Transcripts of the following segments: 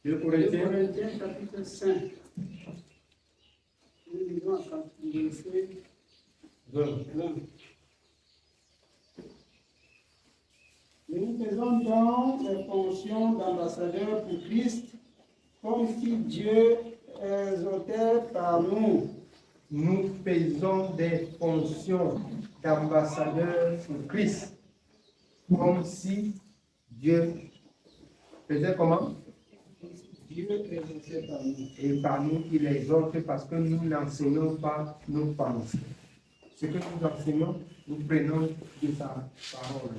2 Corinthiens chapitre 5. Nous lisons à partir du verset 20. Nous faisons donc les fonctions d'ambassadeurs pour Christ, comme si Dieu exhortait par nous. Nous faisons des fonctions d'ambassadeurs pour Christ, comme si Dieu faisait comment? Dieu exhortait par nous. Et par nous, il exhorte parce que nous n'enseignons pas nos pensées. Ce que nous enseignons, nous prenons de sa parole.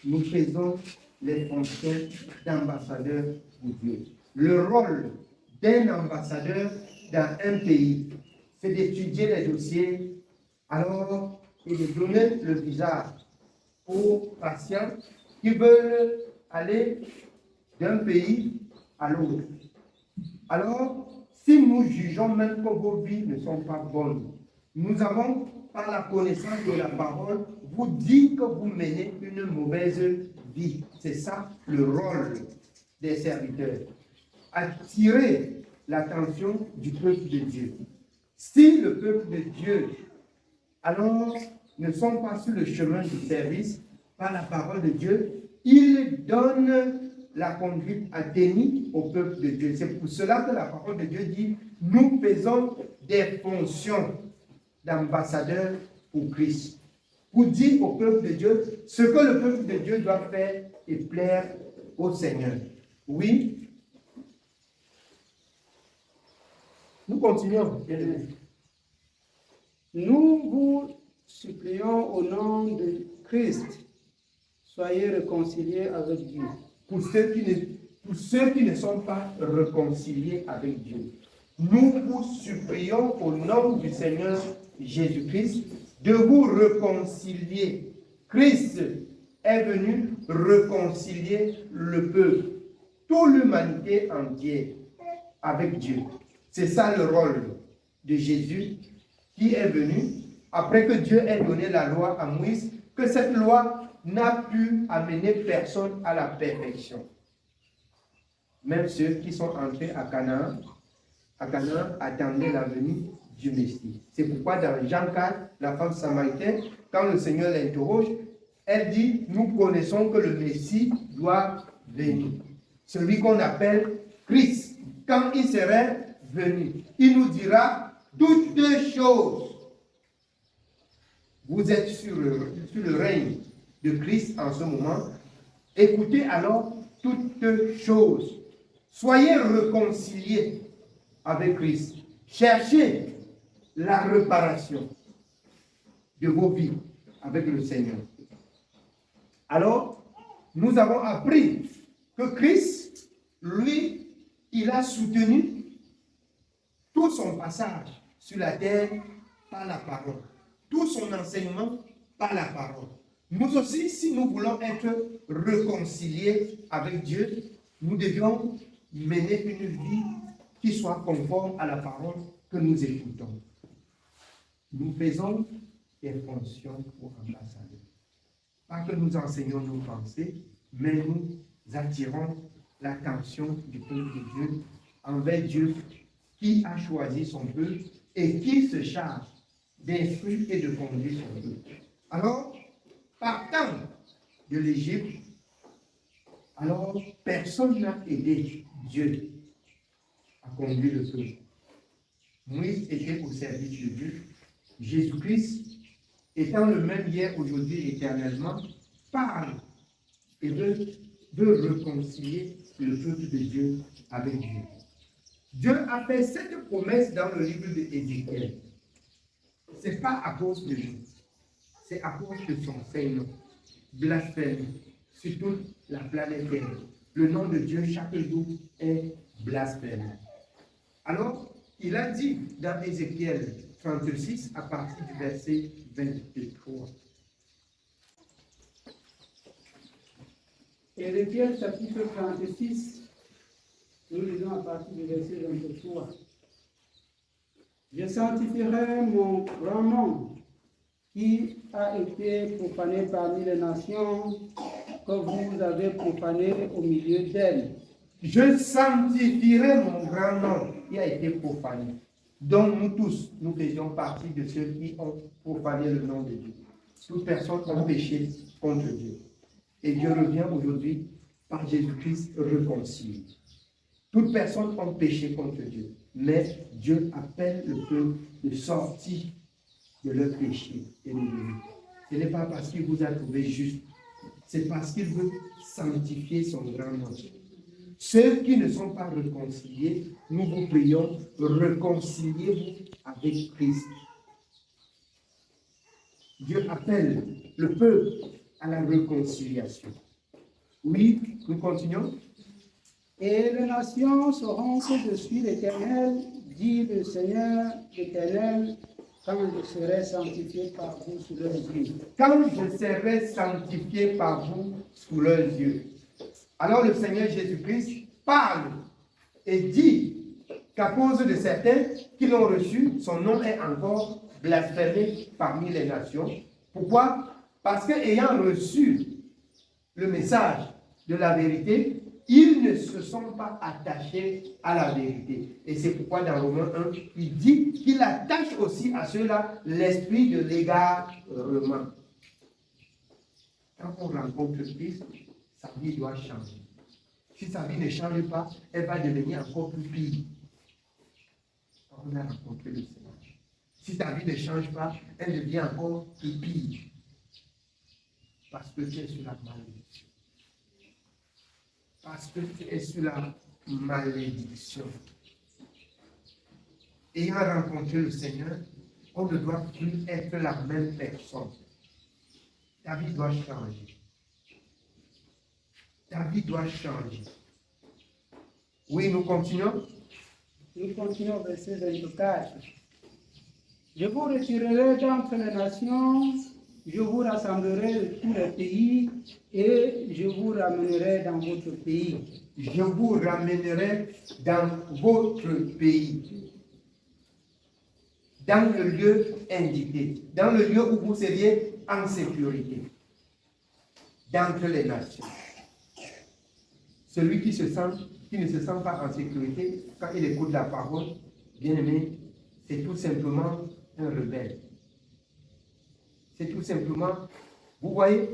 Nous faisons les fonctions d'ambassadeurs pour Dieu. Le rôle d'un ambassadeur dans un pays, c'est d'étudier les dossiers, alors, et de donner le visa aux patients qui veulent aller d'un pays à l'autre. Alors, si nous jugeons même que vos vies ne sont pas bonnes, nous avons, par la connaissance de la parole, vous dit que vous menez une mauvaise vie. C'est ça le rôle des serviteurs. Attirer l'attention du peuple de Dieu. Si le peuple de Dieu, alors, ne sont pas sur le chemin du service, par la parole de Dieu, ils donnent la conduite à déni au peuple de Dieu. C'est pour cela que la parole de Dieu dit, nous faisons des fonctions d'ambassadeurs pour Christ. Pour dire au peuple de Dieu ce que le peuple de Dieu doit faire et plaire au Seigneur. Oui. Nous continuons. Nous vous supplions au nom de Christ, soyez réconciliés avec Dieu. Pour ceux qui ne sont pas réconciliés avec Dieu, nous vous supplions au nom du Seigneur Jésus-Christ de vous réconcilier. Christ est venu réconcilier le peuple, toute l'humanité entière avec Dieu. C'est ça le rôle de Jésus qui est venu après que Dieu ait donné la loi à Moïse, que cette loi n'a pu amener personne à la perfection. Même ceux qui sont entrés à Canaan attendaient la venue du Messie. C'est pourquoi dans Jean 4, la femme samaritaine, quand le Seigneur l'interroge, elle dit, nous connaissons que le Messie doit venir. Celui qu'on appelle Christ. Quand il serait venu, il nous dira toutes choses. Vous êtes sur le règne de Christ en ce moment. Écoutez alors toutes choses. Soyez réconciliés avec Christ. Cherchez la réparation de vos vies avec le Seigneur. Alors, nous avons appris que Christ, lui, il a soutenu tout son passage sur la terre par la parole. Tout son enseignement par la parole. Nous aussi, si nous voulons être réconciliés avec Dieu, nous devions mener une vie qui soit conforme à la parole que nous écoutons. Nous faisons des fonctions pour ambassadeurs. Pas que nous enseignons nos pensées, mais nous attirons l'attention du peuple de Dieu envers Dieu qui a choisi son peuple et qui se charge d'instruire et de conduire son peuple. Alors, partant de l'Égypte, alors personne n'a aidé Dieu à conduire le peuple. Moïse était au service de Dieu. Jésus-Christ, étant le même hier, aujourd'hui et éternellement, parle et veut réconcilier le peuple de Dieu avec Dieu. Dieu a fait cette promesse dans le livre d'Ézéchiel. Ce n'est pas à cause de nous, c'est à cause de son Seigneur. Blasphème sur toute la planète Terre. Le nom de Dieu chaque jour est blasphème. Alors, il a dit dans Ézéchiel 36 à partir du verset 23. Ézéchiel chapitre 36, nous lisons à partir du verset 23. Je sanctifierai mon grand nom qui a été profané parmi les nations que vous avez profané au milieu d'elles. Je sanctifierai mon grand nom qui a été profané. Donc nous tous, nous faisions partie de ceux qui ont profané le nom de Dieu. Toute personne a péché contre Dieu. Et Dieu revient aujourd'hui par Jésus-Christ réconcilié. Toute personne a péché contre Dieu. Mais Dieu appelle le peuple de sortir de leur péché et de l'unité. Ce n'est pas parce qu'il vous a trouvé juste, c'est parce qu'il veut sanctifier son grand nom. Ceux qui ne sont pas réconciliés, nous vous prions, réconciliez-vous avec Christ. Dieu appelle le peuple à la réconciliation. Oui, nous continuons. Et les nations sauront que je suis l'Éternel, dit le Seigneur l'Éternel, quand je serai sanctifié par vous sous leurs yeux. Quand je serai sanctifié par vous sous leurs yeux. Alors le Seigneur Jésus-Christ parle et dit qu'à cause de certains qui l'ont reçu, son nom est encore blasphémé parmi les nations. Pourquoi? Parce qu'ayant reçu le message de la vérité, ils ne se sont pas attachés à la vérité. Et c'est pourquoi dans Romains 1, il dit qu'il attache aussi à ceux-là l'esprit de l'égarement. Quand on rencontre Christ, sa vie doit changer. Si sa vie ne change pas, elle va devenir encore plus pire. Quand on a rencontré le Seigneur. Si ta vie ne change pas, elle devient encore plus pire. Parce que tu es sur la malédiction. Parce que tu es sur la malédiction. Ayant rencontré le Seigneur, on ne doit plus être la même personne. Ta vie doit changer. Ta vie doit changer. Oui, nous continuons. Nous continuons verset 24. Je vous retirerai d'entre les nations, je vous rassemblerai de tous les pays et je vous ramènerai dans votre pays. Je vous ramènerai dans votre pays. Dans le lieu indiqué. Dans le lieu où vous seriez en sécurité. D'entre les nations. Celui qui ne se sent pas en sécurité, quand il écoute la parole, bien aimé, c'est tout simplement un rebelle. C'est tout simplement, vous voyez,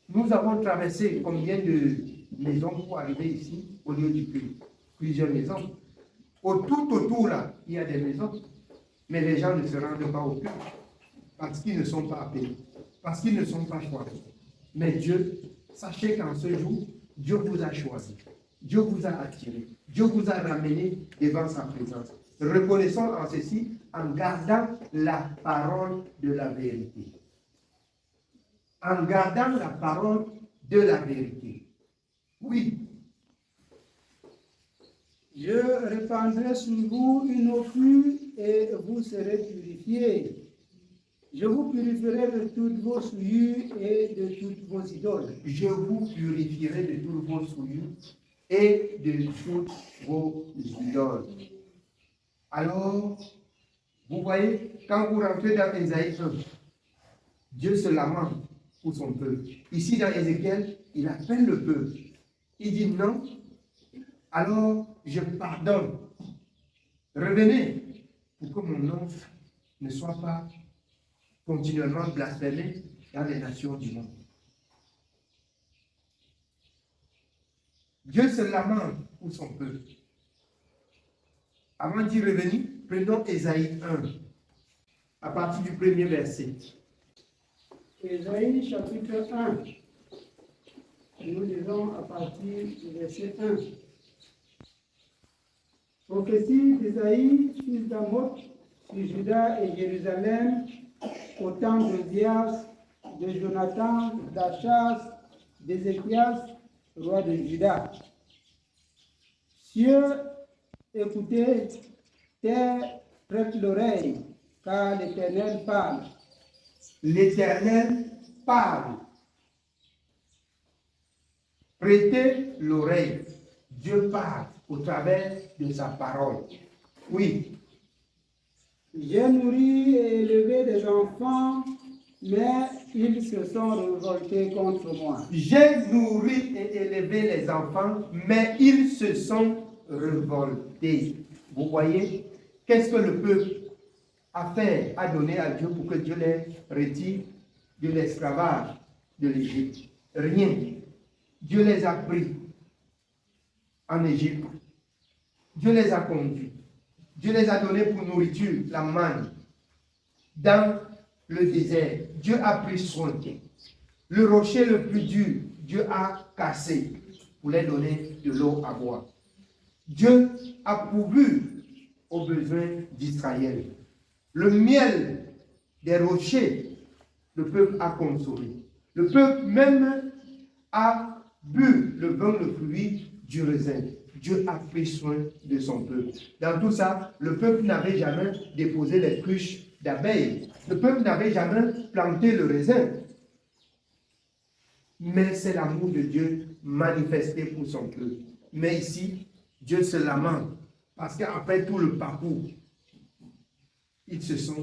nous avons traversé combien de maisons pour arriver ici, au lieu du pays. Plusieurs maisons. Tout autour là, il y a des maisons, mais les gens ne se rendent pas au culte parce qu'ils ne sont pas appelés, parce qu'ils ne sont pas choisis. Mais Dieu, sachez qu'en ce jour, Dieu vous a choisi, Dieu vous a attiré, Dieu vous a ramené devant sa présence. Reconnaissons en ceci en gardant la parole de la vérité. En gardant la parole de la vérité. Oui. Je répandrai sur vous une eau pure et vous serez purifiés. Je vous purifierai de toutes vos souillures et de toutes vos idoles. Je vous purifierai de toutes vos souillures et de toutes vos idoles. Alors, vous voyez, quand vous rentrez dans Ésaïe 1, Dieu se lamente pour son peuple. Ici, dans Ézéchiel, il appelle le peuple. Il dit non, alors je pardonne. Revenez pour que mon nom ne soit pas continuellement blasphémé dans les nations du monde. Dieu se lamente pour son peuple. Avant d'y revenir, prenons Ésaïe 1, à partir du premier verset. Ésaïe chapitre 1. Nous lisons à partir du verset 1. Prophétie d'Ésaïe, fils d'Amoth, sur Juda et Jérusalem, au temps d'Ozias, de Jonathan, d'Achaz, d'Ézéchias, roi de Juda. Cieux, écoutez, terre, prête l'oreille, car l'Éternel parle. L'Éternel parle. Prêtez l'oreille. Dieu parle au travers de sa parole. Oui. J'ai nourri et élevé des enfants, mais ils se sont révoltés contre moi. J'ai nourri et élevé les enfants, mais ils se sont révoltés. Vous voyez, qu'est-ce que le peuple a fait, a donné à Dieu pour que Dieu les retire de l'esclavage de l'Égypte? Rien. Dieu les a pris en Égypte. Dieu les a conduits. Dieu les a donnés pour nourriture, la manne. Dans le désert, Dieu a pris soin. Le rocher le plus dur, Dieu a cassé pour les donner de l'eau à boire. Dieu a pourvu aux besoins d'Israël. Le miel des rochers, le peuple a consommé. Le peuple même a bu le vin, le fruit du raisin. Dieu a pris soin de son peuple. Dans tout ça, le peuple n'avait jamais déposé les cruches d'abeilles. Le peuple n'avait jamais planté le raisin. Mais c'est l'amour de Dieu manifesté pour son peuple. Mais ici, Dieu se lamente parce qu'après tout le parcours, ils se sont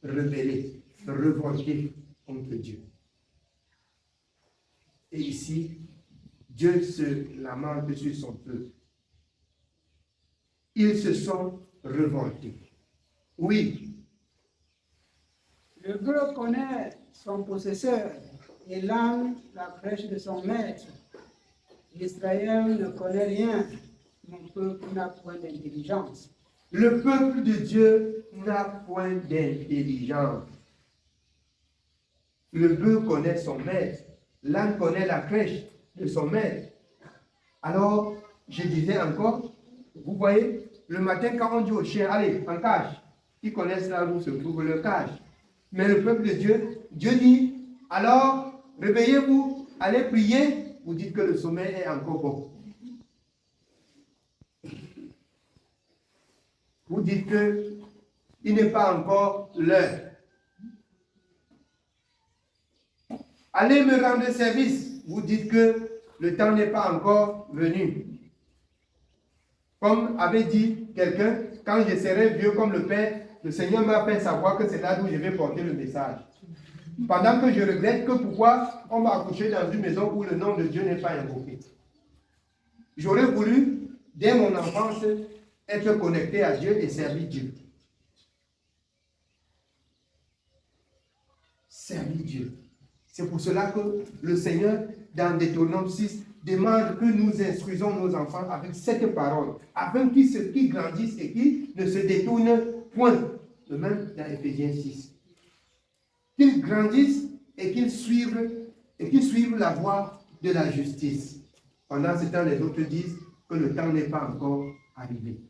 rebellés, révoltés contre Dieu. Et ici, Dieu se lamente sur son peuple. Ils se sont révoltés. Oui. Le bœuf connaît son possesseur et l'âne la crèche de son maître. L'Israël ne connaît rien, mon peuple n'a point d'intelligence. Le peuple de Dieu n'a point d'intelligence. Le bœuf connaît son maître, l'âne connaît la crèche de son maître. Alors, je disais encore, vous voyez, le matin quand on dit au chien, allez, en cage, ils connaissent là où se trouve le cage. Mais le peuple de Dieu, Dieu dit, alors, réveillez-vous, allez prier, vous dites que le sommeil est encore bon. Vous dites qu'il n'est pas encore l'heure. Allez me rendre service, vous dites que le temps n'est pas encore venu. Comme avait dit quelqu'un, quand je serai vieux comme le Père, le Seigneur m'a fait savoir que c'est là où je vais porter le message. Pendant que je regrette que pourquoi on m'a accouché dans une maison où le nom de Dieu n'est pas invoqué. J'aurais voulu, dès mon enfance, être connecté à Dieu et servir Dieu. Servir Dieu. C'est pour cela que le Seigneur, dans Deutéronome 6, demande que nous instruisons nos enfants avec cette parole, afin qu'ils grandissent et qu'ils ne se détournent point. De même dans Éphésiens 6. Qu'ils grandissent et qu'ils suivent la voie de la justice. Pendant ce temps, les autres disent que le temps n'est pas encore arrivé.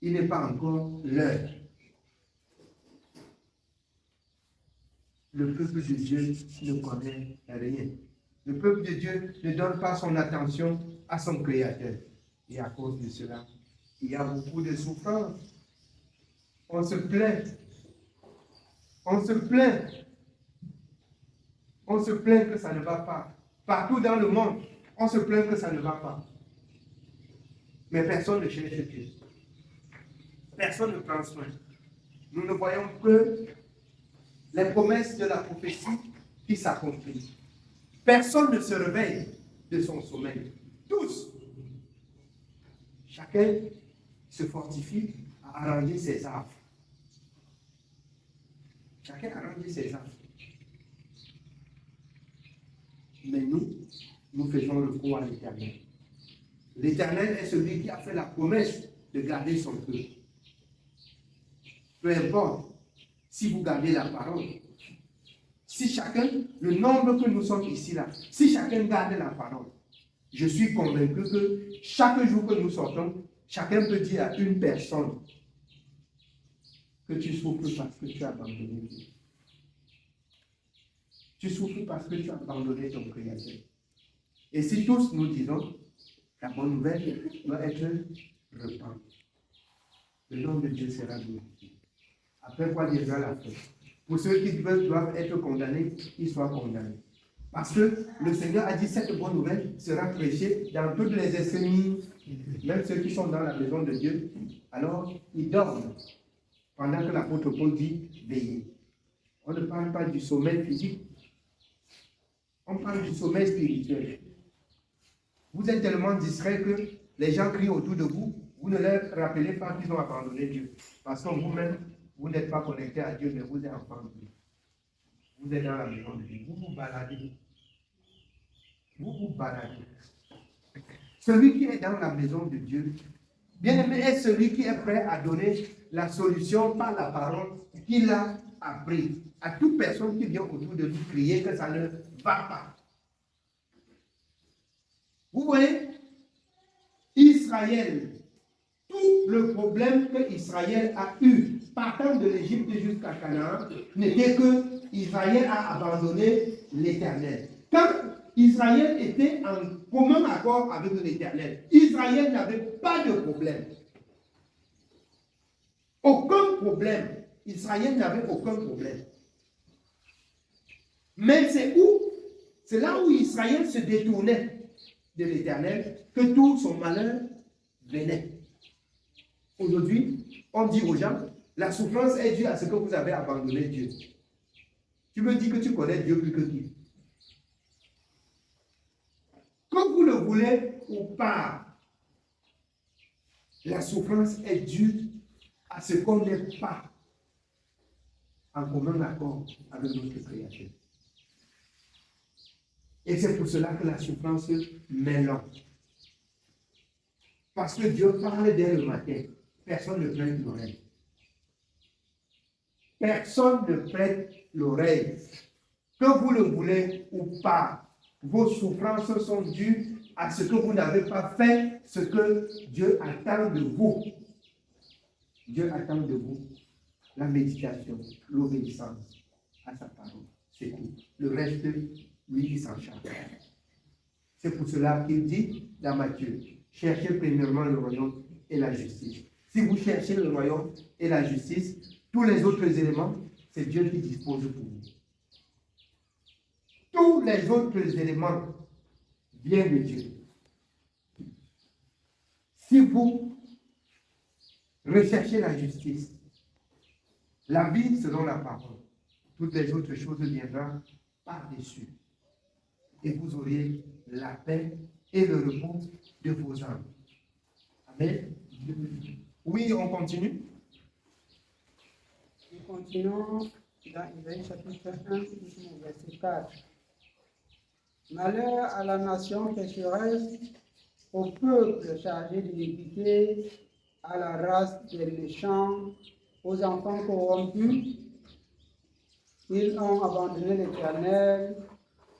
Il n'est pas encore l'heure. Le peuple de Dieu ne connaît rien. Le peuple de Dieu ne donne pas son attention à son Créateur. Et à cause de cela, il y a beaucoup de souffrance. On se plaint. On se plaint. On se plaint que ça ne va pas. Partout dans le monde, on se plaint que ça ne va pas. Mais personne ne cherche Dieu. Personne ne prend soin. Nous ne voyons que les promesses de la prophétie qui s'accomplissent. Personne ne se réveille de son sommeil. Tous. Chacun se fortifie à arranger ses arbres. Chacun arrange ses arbres. Mais nous faisons recours à l'Éternel. L'Éternel est celui qui a fait la promesse de garder son peuple. Peu importe si vous gardez la parole. Si chacun, le nombre que nous sommes ici là, si chacun garde la parole, je suis convaincu que chaque jour que nous sortons, chacun peut dire à une personne que tu souffres parce que tu as abandonné Dieu. Tu souffres parce que tu as abandonné ton Créateur. Et si tous nous disons, la bonne nouvelle doit être répandue. Le nom de Dieu sera glorifié. Après quoi viendra la fin. Pour ceux qui doivent être condamnés, qu'ils soient condamnés. Parce que le Seigneur a dit cette bonne nouvelle sera prêchée dans toutes les extrémités, même ceux qui sont dans la maison de Dieu. Alors, ils dorment. Pendant que l'apôtre Paul dit veillez. On ne parle pas du sommeil physique. On parle du sommeil spirituel. Vous êtes tellement distrait que les gens crient autour de vous. Vous ne leur rappelez pas qu'ils ont abandonné Dieu. Parce que vous-même, vous n'êtes pas connecté à Dieu, mais vous êtes enfant de Dieu. Vous êtes dans la maison de Dieu. Vous vous baladez. Vous vous baladez. Celui qui est dans la maison de Dieu, bien-aimé, est celui qui est prêt à donner la solution par la parole qu'il a appris à toute personne qui vient autour de lui crier que ça ne va pas. Vous voyez, Israël, tout le problème que Israël a eu partant de l'Égypte jusqu'à Canaan n'était que Israël a abandonné l'Éternel. Quand Israël était en commun accord avec l'Éternel, Israël n'avait pas de problème. Aucun problème. Israël n'avait aucun problème. Mais c'est là où Israël se détournait de l'Éternel que tout son malheur venait. Aujourd'hui, on dit aux gens, la souffrance est due à ce que vous avez abandonné Dieu. Tu me dis que tu connais Dieu plus que qui? Quand vous le voulez ou pas, la souffrance est due à ce qu'on n'est pas en commun accord avec notre Créateur. Et c'est pour cela que la souffrance mélange. Parce que Dieu parle dès le matin. Personne ne prête l'oreille. Personne ne prête l'oreille. Que vous le voulez ou pas, vos souffrances sont dues à ce que vous n'avez pas fait, ce que Dieu attend de vous. Dieu attend de vous la méditation, l'obéissance à sa parole. C'est tout. Le reste, lui, il s'en charge. C'est pour cela qu'il dit dans Matthieu, cherchez premièrement le royaume et la justice. Si vous cherchez le royaume et la justice, tous les autres éléments, c'est Dieu qui dispose pour vous. Tous les autres éléments viennent de Dieu. Si vous recherchez la justice, la vie selon la parole, toutes les autres choses viendront par-dessus. Et vous aurez la paix et le repos de vos âmes. Amen. Oui, on continue. Nous continuons dans Isaïe chapitre 1, verset 4. Malheur à la nation pécheresse, au peuple chargé d'iniquité, à la race des méchants, aux enfants corrompus. Ils ont abandonné l'Éternel,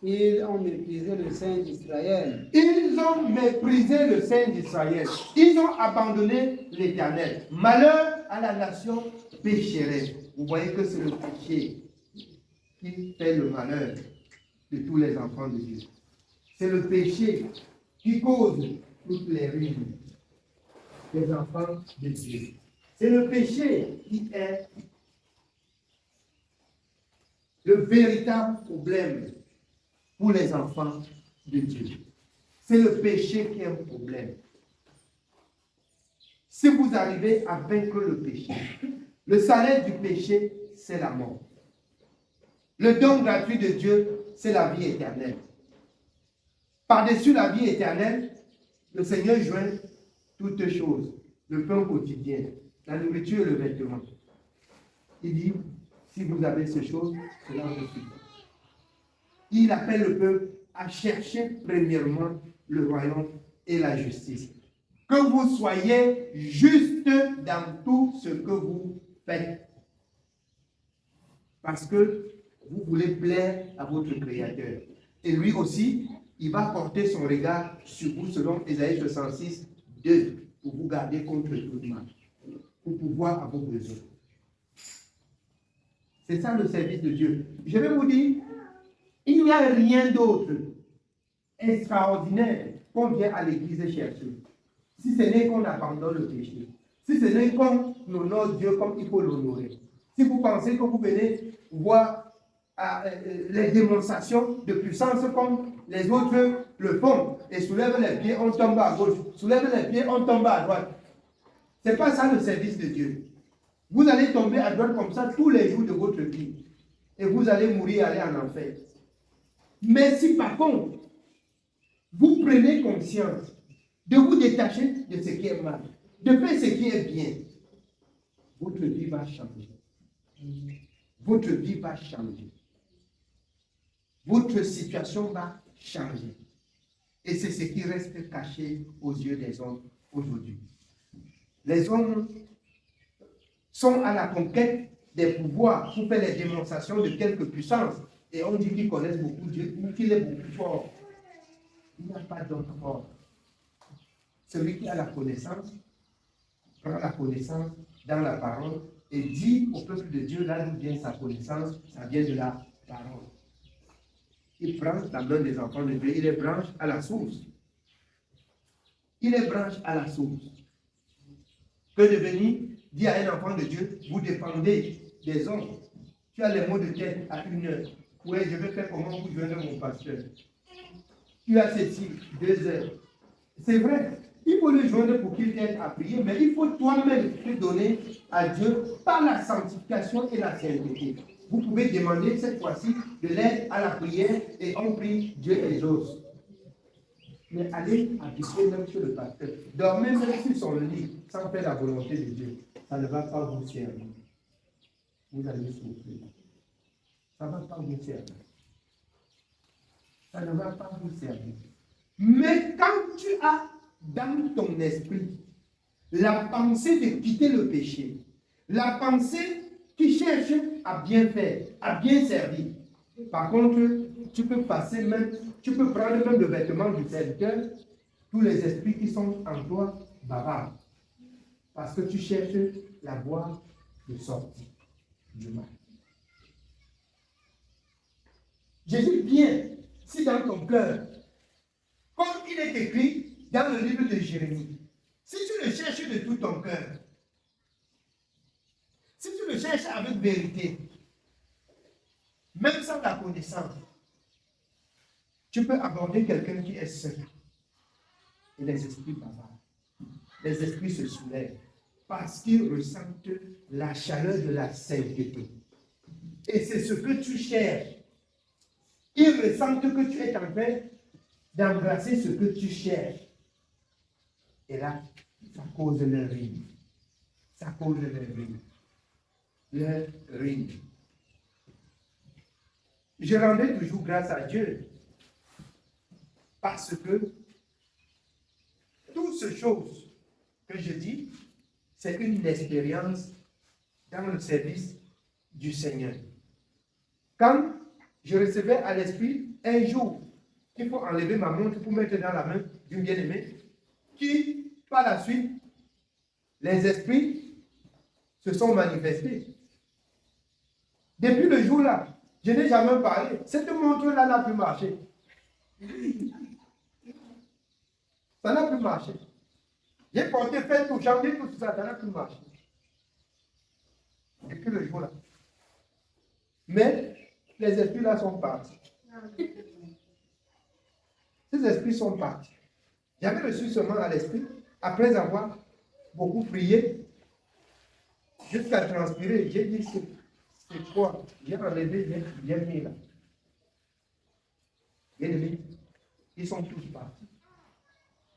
ils ont méprisé le Saint d'Israël. Ils ont méprisé le Saint d'Israël. Ils ont abandonné l'Éternel. Malheur à la nation pécheresse. Vous voyez que c'est le péché qui fait le malheur de tous les enfants de Dieu. C'est le péché qui cause toutes les ruines des enfants de Dieu. C'est le péché qui est le véritable problème pour les enfants de Dieu. C'est le péché qui est un problème. Si vous arrivez à vaincre le péché, le salaire du péché, c'est la mort. Le don gratuit de Dieu, c'est la vie éternelle. Par-dessus la vie éternelle, le Seigneur joint toutes choses, le pain quotidien, la nourriture et le vêtement. Il dit, si vous avez ces choses, cela vous suffit. Il appelle le peuple à chercher premièrement le royaume et la justice. Que vous soyez juste dans tout ce que vous faites. Parce que vous voulez plaire à votre Créateur. Et lui aussi, il va porter son regard sur vous selon Ésaïe 66, 2, pour vous garder contre tout mal, pour pouvoir avoir besoin. C'est ça le service de Dieu. Je vais vous dire, il n'y a rien d'autre extraordinaire qu'on vient à l'église chercher. Si ce n'est qu'on abandonne le péché, si ce n'est qu'on honore Dieu comme il faut l'honorer, si vous pensez que vous venez voir les démonstrations de puissance comme les autres le font, et soulèvent les pieds, on tombe à gauche, soulèvent les pieds, on tombe à droite. Ce n'est pas ça le service de Dieu. Vous allez tomber à droite comme ça tous les jours de votre vie. et vous allez mourir, aller en enfer. Mais si par contre, vous prenez conscience de vous détacher de ce qui est mal, de faire ce qui est bien, votre vie va changer. Votre vie va changer. Votre situation va changer. Et c'est ce qui reste caché aux yeux des hommes aujourd'hui. Les hommes sont à la conquête des pouvoirs pour faire les démonstrations de quelques puissances. Et on dit qu'ils connaissent beaucoup Dieu ou qu'il est beaucoup fort. Il n'y a pas d'autre fort. Celui qui a la connaissance prend la connaissance dans la parole et dit au peuple de Dieu, là d'où vient sa connaissance, ça vient de la parole. Il prend la main des enfants de Dieu, il les branche à la source. Il les branche à la source. Que devenir dit à un enfant de Dieu, vous dépendez des hommes. Tu as les mots de tête à 1 heure. Oui, je vais faire comment vous joindre mon pasteur. Tu as ceci, 2 heures. C'est vrai. Il faut le joindre pour qu'il t'aide à prier, mais il faut toi-même te donner à Dieu par la sanctification et la sainteté. Vous pouvez demander cette fois-ci de l'aide à la prière et on prie, Dieu exauce. Mais allez habiter même sur le pasteur. Dormez même sur son lit sans faire la volonté de Dieu. Ça ne va pas vous servir. Vous allez souffrir. Ça ne va pas vous servir. Ça ne va pas vous servir. Mais quand tu as dans ton esprit la pensée de quitter le péché, la pensée qui cherche à bien faire, à bien servir. Par contre, tu peux passer même, tu peux prendre même le vêtement du serviteur, tous les esprits qui sont en toi bavardent. Parce que tu cherches la voie de sortie du mal. Je dis bien, si dans ton cœur, comme il est écrit dans le livre de Jérémie, si tu le cherches de tout ton cœur, si tu le cherches avec vérité, même sans la connaissance, tu peux aborder quelqu'un qui est seul. Et les esprits bavardent. Les esprits se soulèvent parce qu'ils ressentent la chaleur de la sainteté. Et c'est ce que tu cherches. Ils ressentent que tu es en train d'embrasser ce que tu cherches. Et là, ça cause leur rime. Ça cause leur rime. Leur rime. Je rendais toujours grâce à Dieu parce que toutes ces choses que je dis, c'est une expérience dans le service du Seigneur. Quand je recevais à l'esprit un jour qu'il faut enlever ma montre pour mettre dans la main d'une bien-aimée, qui, par la suite, les esprits se sont manifestés. Depuis le jour-là, je n'ai jamais parlé. Cette montre-là n'a plus marché. Ça n'a plus marché. J'ai porté, fait tout, changé tout ça, ça n'a plus marché. Depuis le jour-là. Mais les esprits-là sont partis. Ces esprits sont partis. J'avais reçu seulement à l'esprit, après avoir beaucoup prié, jusqu'à transpirer, j'ai dit, c'est quoi? J'ai enlevé, j'ai mis là. Ils sont tous partis.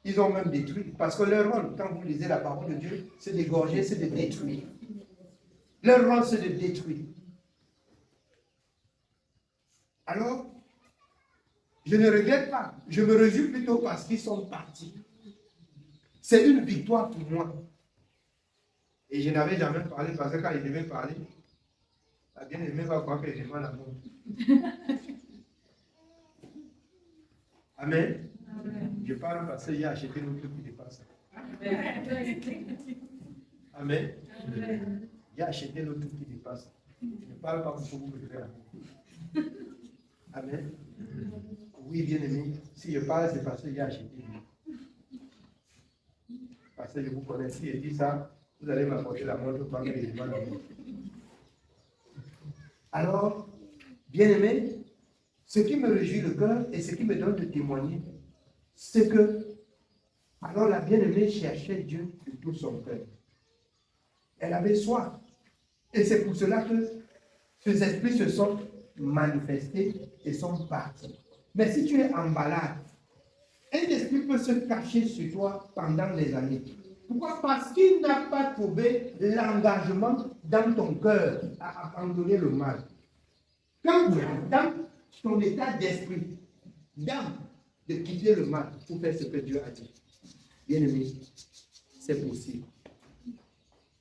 Ils ont même détruit. Parce que leur rôle, quand vous lisez la parole de Dieu, c'est d'égorger, c'est de détruire. Leur rôle, c'est de détruire. Alors, je ne regrette pas. Je me réjouis plutôt parce qu'ils sont partis. C'est une victoire pour moi. Et je n'avais jamais parlé parce que quand il devait parler, la bien-aimée va croire que je demande l'amour. Amen. Amen. Je parle parce qu'il a acheté l'autre qui dépasse. Amen. Amen. Il a acheté l'autre qui dépasse. Je ne parle pas pour vous le faire. Amen. Oui, bien aimé. Si je parle, c'est parce qu'il a acheté. Parce que je vous connais. Si je dis ça, vous allez m'apporter la montre pendant que je demande l'amour. Alors, bien aimé, ce qui me réjouit le cœur et ce qui me donne de témoigner, c'est que, alors la bien-aimée cherchait Dieu de tout son cœur. Elle avait soif. Et c'est pour cela que ces esprits se sont manifestés et sont partis. Mais si tu es en balade, un esprit peut se cacher sur toi pendant des années. Pourquoi? Parce qu'il n'a pas trouvé l'engagement dans ton cœur à abandonner le mal. Quand dans ton état d'esprit, d'âme, de quitter le mal pour faire ce que Dieu a dit, bien aimé, c'est possible.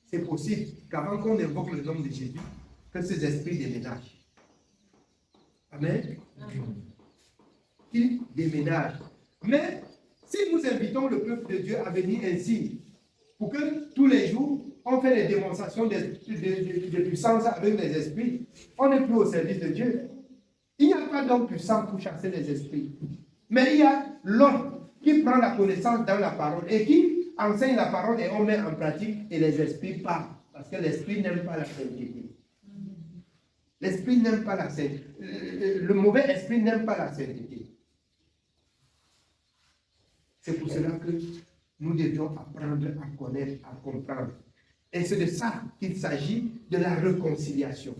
C'est possible qu'avant qu'on invoque le nom de Jésus, que ces esprits déménagent. Amen. Qu'ils déménagent. Mais si nous invitons le peuple de Dieu à venir ainsi, pour que tous les jours, on fait des démonstrations de puissance avec les esprits, on n'est plus au service de Dieu. Il n'y a pas d'homme puissant pour chasser les esprits. Mais il y a l'homme qui prend la connaissance dans la parole et qui enseigne la parole et on met en pratique et les esprits partent. Parce que l'esprit n'aime pas la sainteté. L'esprit n'aime pas la sainteté. Le mauvais esprit n'aime pas la sainteté. C'est pour cela que nous devions apprendre à connaître, à comprendre. Et c'est de ça qu'il s'agit, de la réconciliation.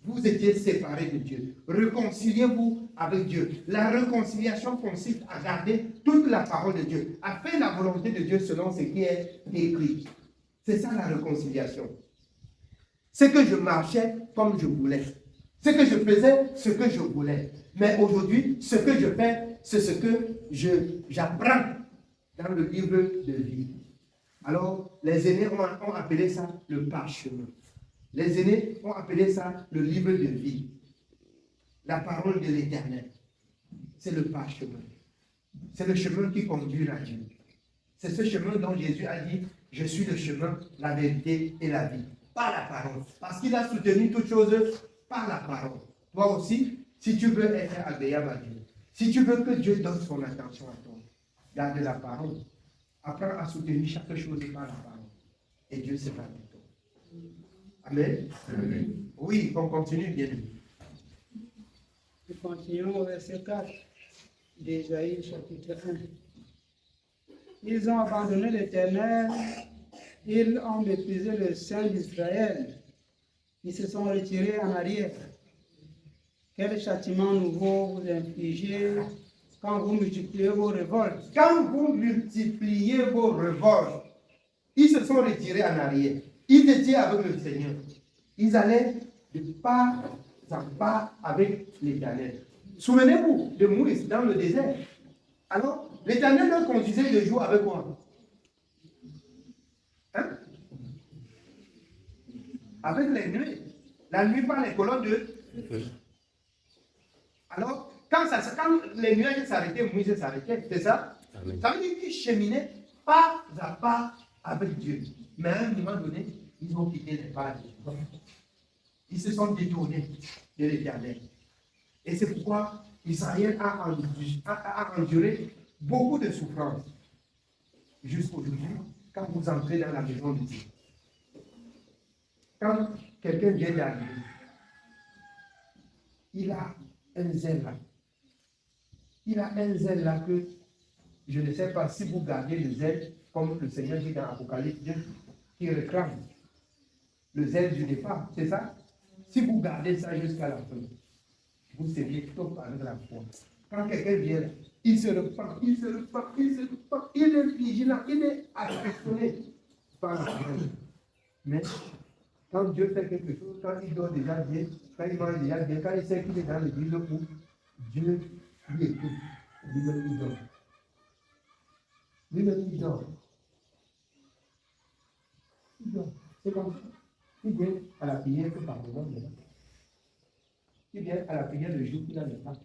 Vous étiez séparés de Dieu. Réconciliez-vous avec Dieu. La réconciliation consiste à garder toute la parole de Dieu, à faire la volonté de Dieu selon ce qui est écrit. C'est ça la réconciliation. C'est que je marchais comme je voulais. C'est que je faisais ce que je voulais. Mais aujourd'hui, ce que je fais, c'est ce que j'apprends dans le livre de vie. Alors, les aînés ont appelé ça le parchemin. Les aînés ont appelé ça le livre de vie. La parole de l'Éternel. C'est le parchemin. C'est le chemin qui conduit à Dieu. C'est ce chemin dont Jésus a dit, je suis le chemin, la vérité et la vie. Par la parole. Parce qu'il a soutenu toutes choses par la parole. Toi aussi, si tu veux être agréable à Dieu, si tu veux que Dieu donne son attention à toi, garde la parole. Apprends à soutenir chaque chose par la parole. Et Dieu sera avec toi. Amen. Amen. Oui, on continue bien. Nous continuons au verset 4 d'Ésaïe chapitre 1. Ils ont abandonné l'Éternel, ils ont méprisé le Saint d'Israël, ils se sont retirés en arrière. Quel châtiment nouveau vous infligez quand vous multipliez vos révoltes? Quand vous multipliez vos révoltes, ils se sont retirés en arrière. Ils étaient avec le Seigneur. Ils allaient de pas en pas avec l'Éternel. Souvenez-vous de Moïse dans le désert. Alors, l'Éternel leur conduisait de jour avec quoi? Hein? Avec les nuées. La nuit par les colonnes de feu. Alors, quand les nuages s'arrêtaient, Moïse s'arrêtait. C'est ça? Amen. Ça veut dire qu'ils cheminaient pas à pas avec Dieu. Mais à un moment donné, ils ont quitté les pas de Dieu. Ils se sont détournés de l'Éternel. Et c'est pourquoi Israël a enduré beaucoup de souffrances. Jusqu'aujourd'hui, quand vous entrez dans la maison de Dieu, quand quelqu'un vient d'arriver, il a un zèle là. Il a un zèle là que je ne sais pas si vous gardez le zèle, comme le Seigneur dit dans Apocalypse 2, qui réclame le zèle du départ, c'est ça? Si vous gardez ça jusqu'à la fin, vous seriez top avec la foi. Quand quelqu'un vient là, il se repent, il est vigilant, il est affectionné par la foi. Mais quand Dieu fait quelque chose, quand il dort déjà bien, quand il mange déjà bien, quand il sait qu'il est dans l'église où Dieu lui écoute, lui-même il dort. Lui-même il dort. Il dort. C'est comme ça. Il vient à la prière que par moment, il vient à la prière le jour qu'il a le temps.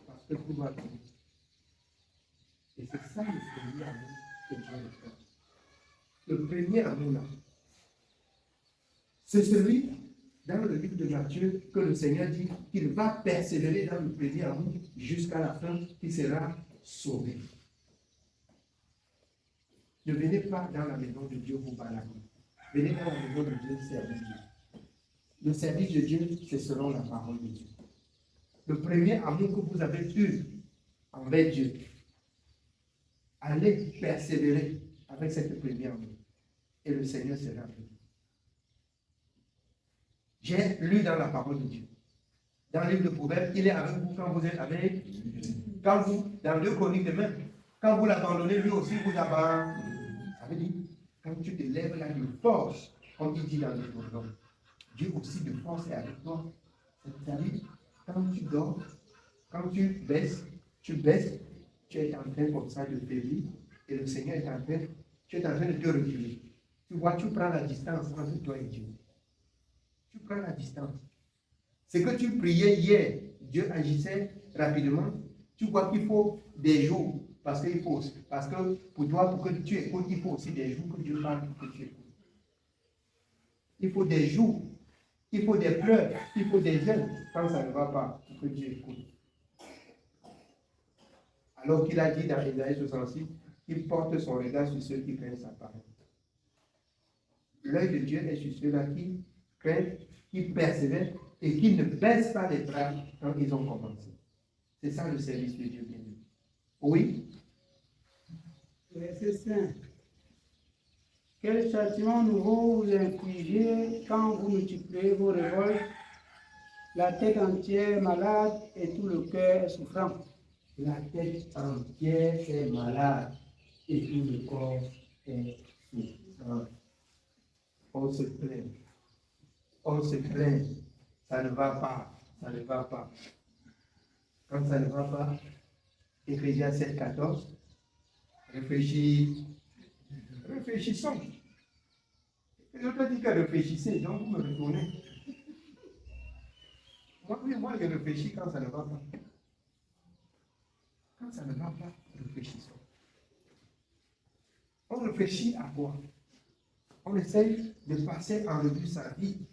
Parce que tout va bien. Et c'est ça le premier amour que Dieu a fait. Le premier amour là, c'est celui dans le livre de Matthieu que le Seigneur dit qu'il va persévérer dans le premier amour jusqu'à la fin, qu'il sera sauvé. Ne venez pas dans la maison de Dieu pour parler. Venez dans la maison de Dieu servir Dieu. Le service de Dieu, c'est selon la parole de Dieu. Le premier amour que vous avez eu envers Dieu, allez persévérer avec cette première amour. Et le Seigneur sera avec vous. J'ai lu dans la parole de Dieu. Dans le livre de Proverbes, il est avec vous quand vous êtes avec. Quand vous, dans 2 Chroniques de même, quand vous l'abandonnez, lui aussi vous abandonne. Ça veut dire, quand tu te lèves là de force, comme il dit dans le Proverbe, Dieu aussi de force est avec toi. C'est-à-dire, quand tu dors, quand tu baisses, tu es en train comme ça de faiblir, et le Seigneur est en train, tu es en train de te reculer. Tu vois, tu prends la distance entre toi et Dieu. Tu prends la distance. Ce que tu priais hier, Dieu agissait rapidement. Tu vois qu'il faut des jours, parce que pour toi, pour que tu écoutes, il faut aussi des jours que Dieu parle pour que tu écoutes. Il faut des jours, il faut des pleurs, il faut des jeûnes quand ça ne va pas pour que Dieu écoute. Alors qu'il a dit dans Ésaïe 66, qu'il porte son regard sur ceux qui craignent sa parole. L'œil de Dieu est sur ceux-là qui craignent, qui persévèrent et qui ne baissent pas les bras quand ils ont commencé. C'est ça le service de Dieu, bien aimé. Oui? Verset 5. Quel châtiment nouveau vous infligez quand vous multipliez vos révoltes, la tête entière malade et tout le cœur est souffrant. La tête entière est malade et tout le corps est souffrant. On se plaint. On se plaint. Ça ne va pas. Ça ne va pas. Quand ça ne va pas, Éphésiens 7, 14, réfléchissons. Je te dis que réfléchissez, donc vous me retournez. Moi, je réfléchis quand ça ne va pas. Quand ça ne va pas, réfléchissons. On réfléchit à quoi? On essaye de passer en revue sa vie.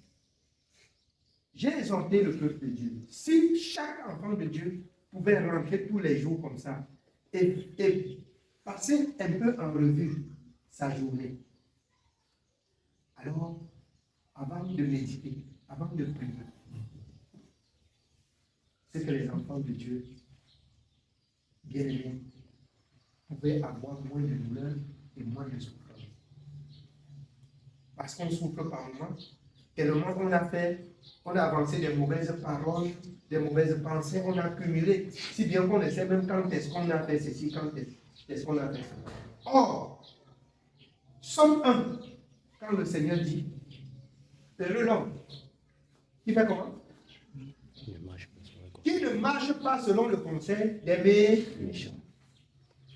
J'ai exhorté le peuple de Dieu. Si chaque enfant de Dieu pouvait rentrer tous les jours comme ça et passer un peu en revue sa journée, alors, avant de méditer, avant de prier, c'est que les enfants de Dieu, bien aimés, pouvaient avoir moins de douleur et moins de souffrance. Parce qu'on souffre par moment, tellement on a avancé des mauvaises paroles, des mauvaises pensées, on a cumulé, si bien qu'on ne sait même quand est-ce qu'on a fait ceci, quand est-ce qu'on a fait ça. Or, Somme 1, quand le Seigneur dit, c'est l'homme qui fait comment? Qui ne marche pas selon le conseil des méchants.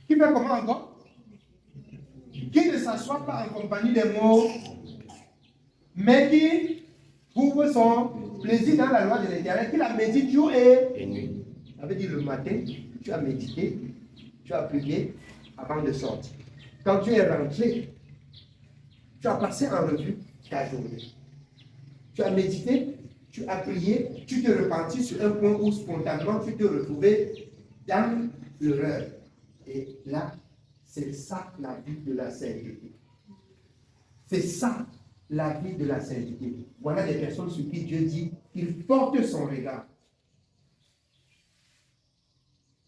Qui fait comment encore? Qui ne s'assoit pas en compagnie des mots, mais qui trouve son plaisir dans la loi de l'Éternel, qui la médite jour et nuit. Ça veut dire le matin, tu as médité, tu as prié avant de sortir. Quand tu es rentré, tu as passé en revue ta journée. Tu as médité, tu as prié, tu te repentis sur un point où spontanément tu te retrouvais dans l'erreur. Et là, c'est ça la vie de la sainteté. C'est ça la vie de la sainteté. Voilà des personnes sur qui Dieu dit qu'il porte son regard.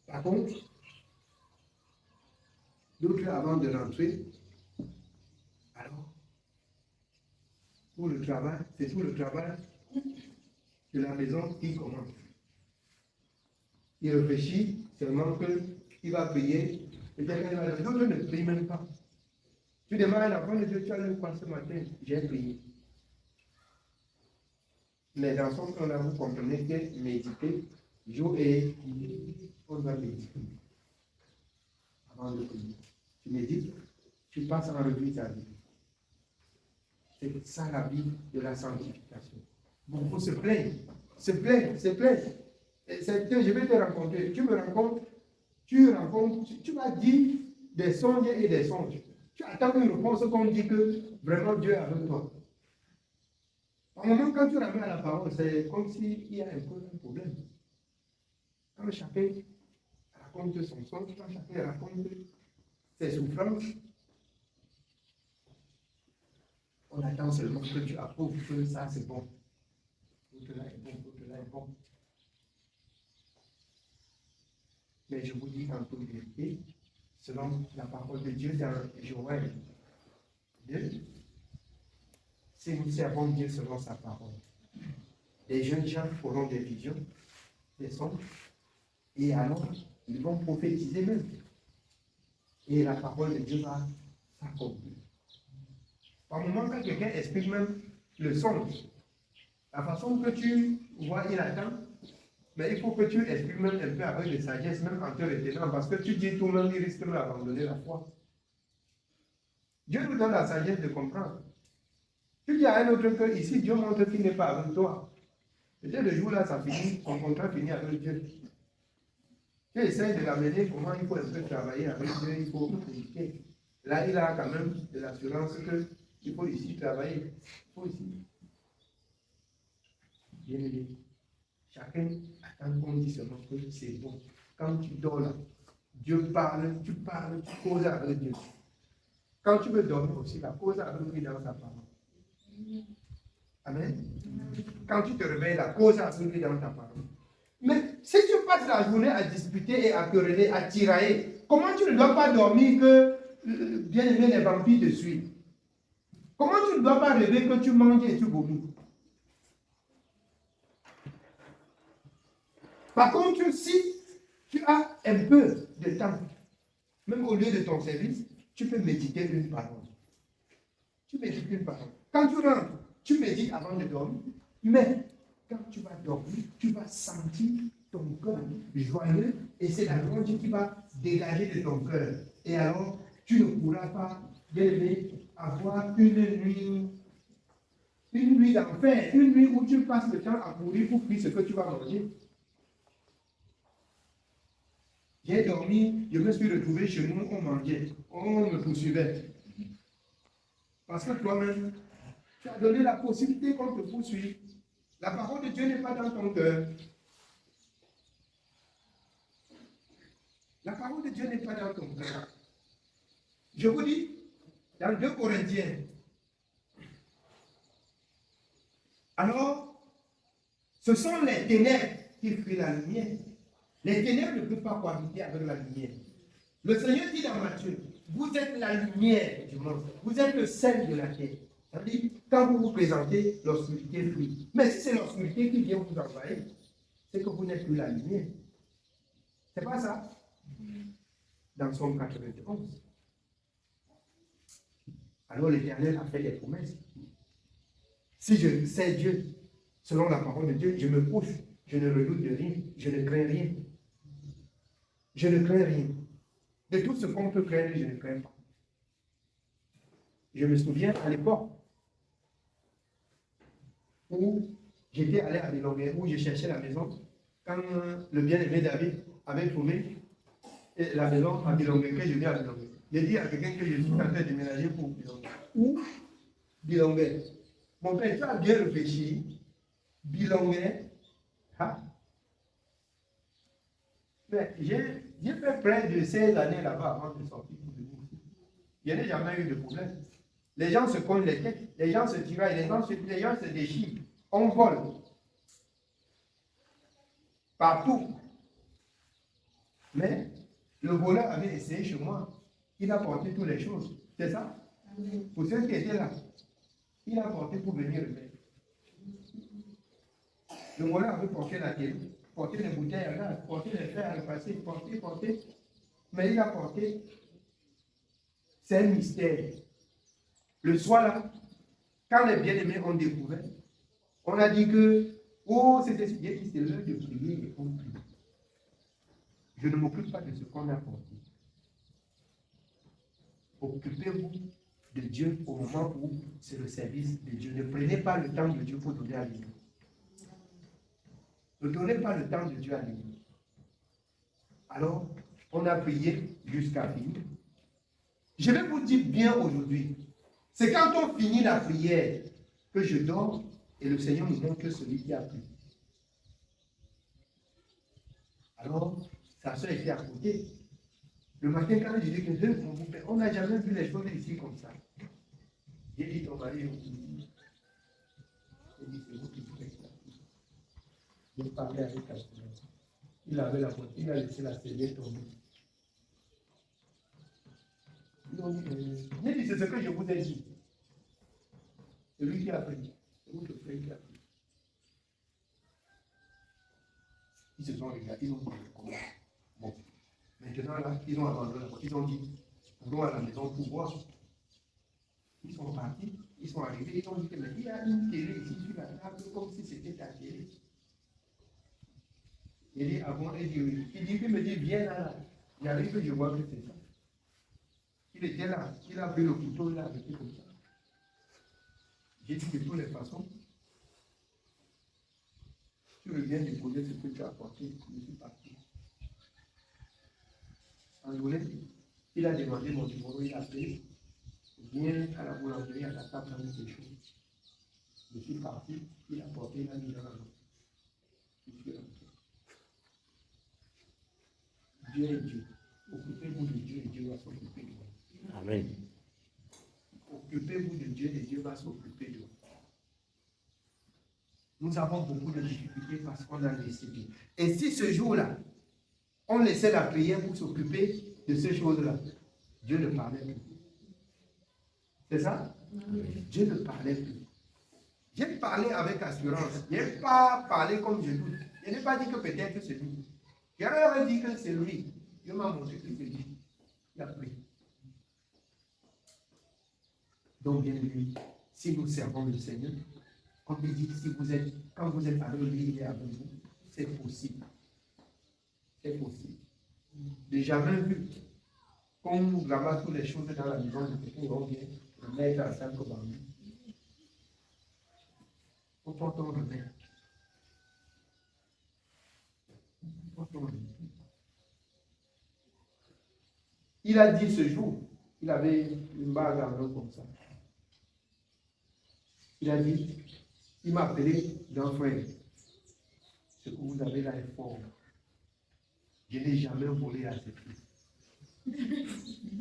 Par contre, d'autres avant de rentrer, alors, pour le travail, c'est tout le travail de la maison qui commence. Il réfléchit seulement qu'il va prier. Et d'autres ne prient même pas. Tu demandes à l'enfant de Dieu, tu as lu quoi ce matin? J'ai prié. Mais dans son temps là, vous comprenez que méditer, jour et nuit, on doit méditer. Avant de prier. Tu médites, tu passes en revue ta vie. C'est ça la vie de la sanctification. Bon, il faut se plaindre. Se plaindre. Je vais te rencontrer. Tu me rencontres, tu vas dire des songes et des songes. Tu attends une réponse qu'on dit que vraiment Dieu est avec toi. Au moment quand tu ramènes à la parole, c'est comme s'il y a un peu un problème. Quand chacun raconte son songe, quand chacun raconte ses souffrances, on attend seulement que tu approuves que ça c'est bon. Tout là est bon, tout là est bon. Mais je vous dis en toute vérité, selon la parole de Dieu dans Joël 2, si nous servons Dieu selon sa parole, des jeunes gens auront des visions, des songes, et alors ils vont prophétiser même. Et la parole de Dieu va s'accomplir. Par moment, quand quelqu'un explique même le songe, la façon que tu vois, il attend, mais il faut que tu expliques même un peu avec de sagesse, même en te retenant, parce que tu dis tout-même, il risque d'abandonner la foi. Dieu nous donne la sagesse de comprendre. Tu dis à un autre que ici, Dieu montre qu'il n'est pas avec toi. Peut-être le jour là, ça finit, ton contrat finit avec Dieu. Tu essaies de l'amener comment il faut un peu travailler avec Dieu, il faut communiquer. Là, il a quand même de l'assurance qu'il faut ici travailler. Il faut ici. Bien aimé, chacun attend qu'on dise seulement que c'est bon. Quand tu dors là, Dieu parle, tu causes avec Dieu. Quand tu veux dormir aussi, la cause avec lui dans sa parole. Amen. Quand tu te réveilles, la cause avec lui dans ta parole. Mais si tu passes la journée à disputer et à quereller, à tirailler, comment tu ne dois pas dormir que, bien aimé, les vampires te suivent? Comment tu ne dois pas rêver que tu manges et tu vomis? Par contre, si tu as un peu de temps, même au lieu de ton service, tu peux méditer une parole. Tu médites une parole. Quand tu rentres, tu médites avant de dormir, mais quand tu vas dormir, tu vas sentir ton cœur joyeux et c'est la joie qui va dégager de ton cœur. Et alors, tu ne pourras pas, bien aimé, avoir une nuit d'enfer, une nuit où tu passes le temps à courir pour cuire ce que tu vas manger. J'ai dormi, je me suis retrouvé chez nous, on mangeait, on me poursuivait. Parce que toi-même, tu as donné la possibilité qu'on te poursuive. La parole de Dieu n'est pas dans ton cœur. La parole de Dieu n'est pas dans ton cœur. Je vous dis, dans 2 Corinthiens, alors, ce sont les ténèbres qui fuient la lumière. Les ténèbres ne peuvent pas cohabiter avec la lumière. Le Seigneur dit dans Matthieu, vous êtes la lumière du monde, vous êtes le sel de la terre. C'est-à-dire, quand vous vous présentez, l'obscurité fuit. Mais si c'est l'obscurité qui vient vous envahir, c'est que vous n'êtes plus la lumière. C'est pas ça? Dans Somme 91. Alors l'Éternel a fait des promesses. Si je sais Dieu, selon la parole de Dieu, je me couche, je ne redoute de rien, je ne crains rien. Je ne crains rien. De tout ce qu'on peut craindre, je ne crains pas. Je me souviens à l'époque où j'étais allé à Bilongué, où je cherchais la maison, quand le bien-aimé David avait trouvé la maison à Bilongué, que je viens à Bilongué. J'ai dit à quelqu'un que je suis en train de déménager pour Bilongué. Où Bilongué. Mon père, tu as bien réfléchi. Bilongué. Hein? Mais j'ai fait près de 16 années là-bas avant de sortir pour venir ici. Il n'y a jamais eu de problème. Les gens se cognent les têtes, les gens se tiraillent, les gens se déchirent. On vole. Partout. Mais le voleur avait essayé chez moi. Il a porté toutes les choses. C'est ça? Pour ceux qui étaient là, il a porté pour venir le faire. Le voleur avait porté la télé, porté les bouteilles à gaz, porté les fers à repasser, porté. Mais il a porté. C'est un mystère. Le soir là, quand les bien-aimés ont découvert, on a dit que, oh, c'était bien qui c'est l'heure de prier et on prie. Je ne m'occupe pas de ce qu'on a porté. Occupez-vous de Dieu au moment où c'est le service de Dieu. Ne prenez pas le temps de Dieu pour donner à lui. Ne donnez pas le temps de Dieu à lui. Alors, on a prié jusqu'à finir. Je vais vous dire bien aujourd'hui, c'est quand on finit la prière que je dors et le Seigneur nous montre celui qui a prié. Alors, sa soeur était à côté. Le matin, quand je dis que on n'a jamais vu les choses ici comme ça. J'ai dit ton mari, j'ai dit, c'est vous qui faites ça. J'ai parlé avec la soeur. Il avait la voiture, il a laissé la scellée tomber. J'ai dit, c'est ce que je vous ai dit. C'est lui qui a pris. C'est vous le frère qui a pris. se sont regardés, ils ont dit comment. Bon, maintenant là, ils ont abandonné la voie. Ils ont dit, nous à la maison pour voir. Ils sont partis, ils sont arrivés, ils ont dit que mais il y a une télé ici sur la table comme si c'était ta télé. Il dit, ah bon, il dit que me dit, viens là. Il arrive que je vois que c'est ça. Il était là, il a pris le couteau, il a arrêté comme ça. J'ai dit de toutes les façons, tu reviens déposer ce que tu as apporté, je suis parti. En journée, il a demandé mon numéro, il a appelé. Viens à la boulangerie, à la table, dans quelque chose. Je suis parti, il a porté, il a mis dans la main. Je suis rentré. Dieu est Dieu. Occupez-vous de Dieu et Dieu va s'occuper de vous. Amen. Occupez-vous de Dieu et Dieu va s'occuper de vous. Nous avons beaucoup de difficultés parce qu'on a laissé Dieu. Et si ce jour-là, on laissait la prière pour s'occuper de ces choses-là, Dieu ne parlait plus. C'est ça? Dieu ne parlait plus. J'ai parlé avec assurance. Je n'ai pas parlé comme je doute. Je n'ai pas dit que peut-être c'est lui. J'aurais dit que c'est lui. Dieu m'a montré que c'est lui. Il a pris. Donc, bien lui, si nous servons le Seigneur, comme il dit, quand vous êtes avec lui, il est avec vous, c'est possible. C'est possible. J'ai jamais vu qu'on nous ramasse toutes les choses dans la maison de quelqu'un, on vient le mettre à 5 bambous. Pourquoi on le met? Il a dit ce jour, il avait une bague en main comme ça. Il a dit, il m'a appelé d'un frère. Ce que vous avez là est fort. Je n'ai jamais volé à cette fille.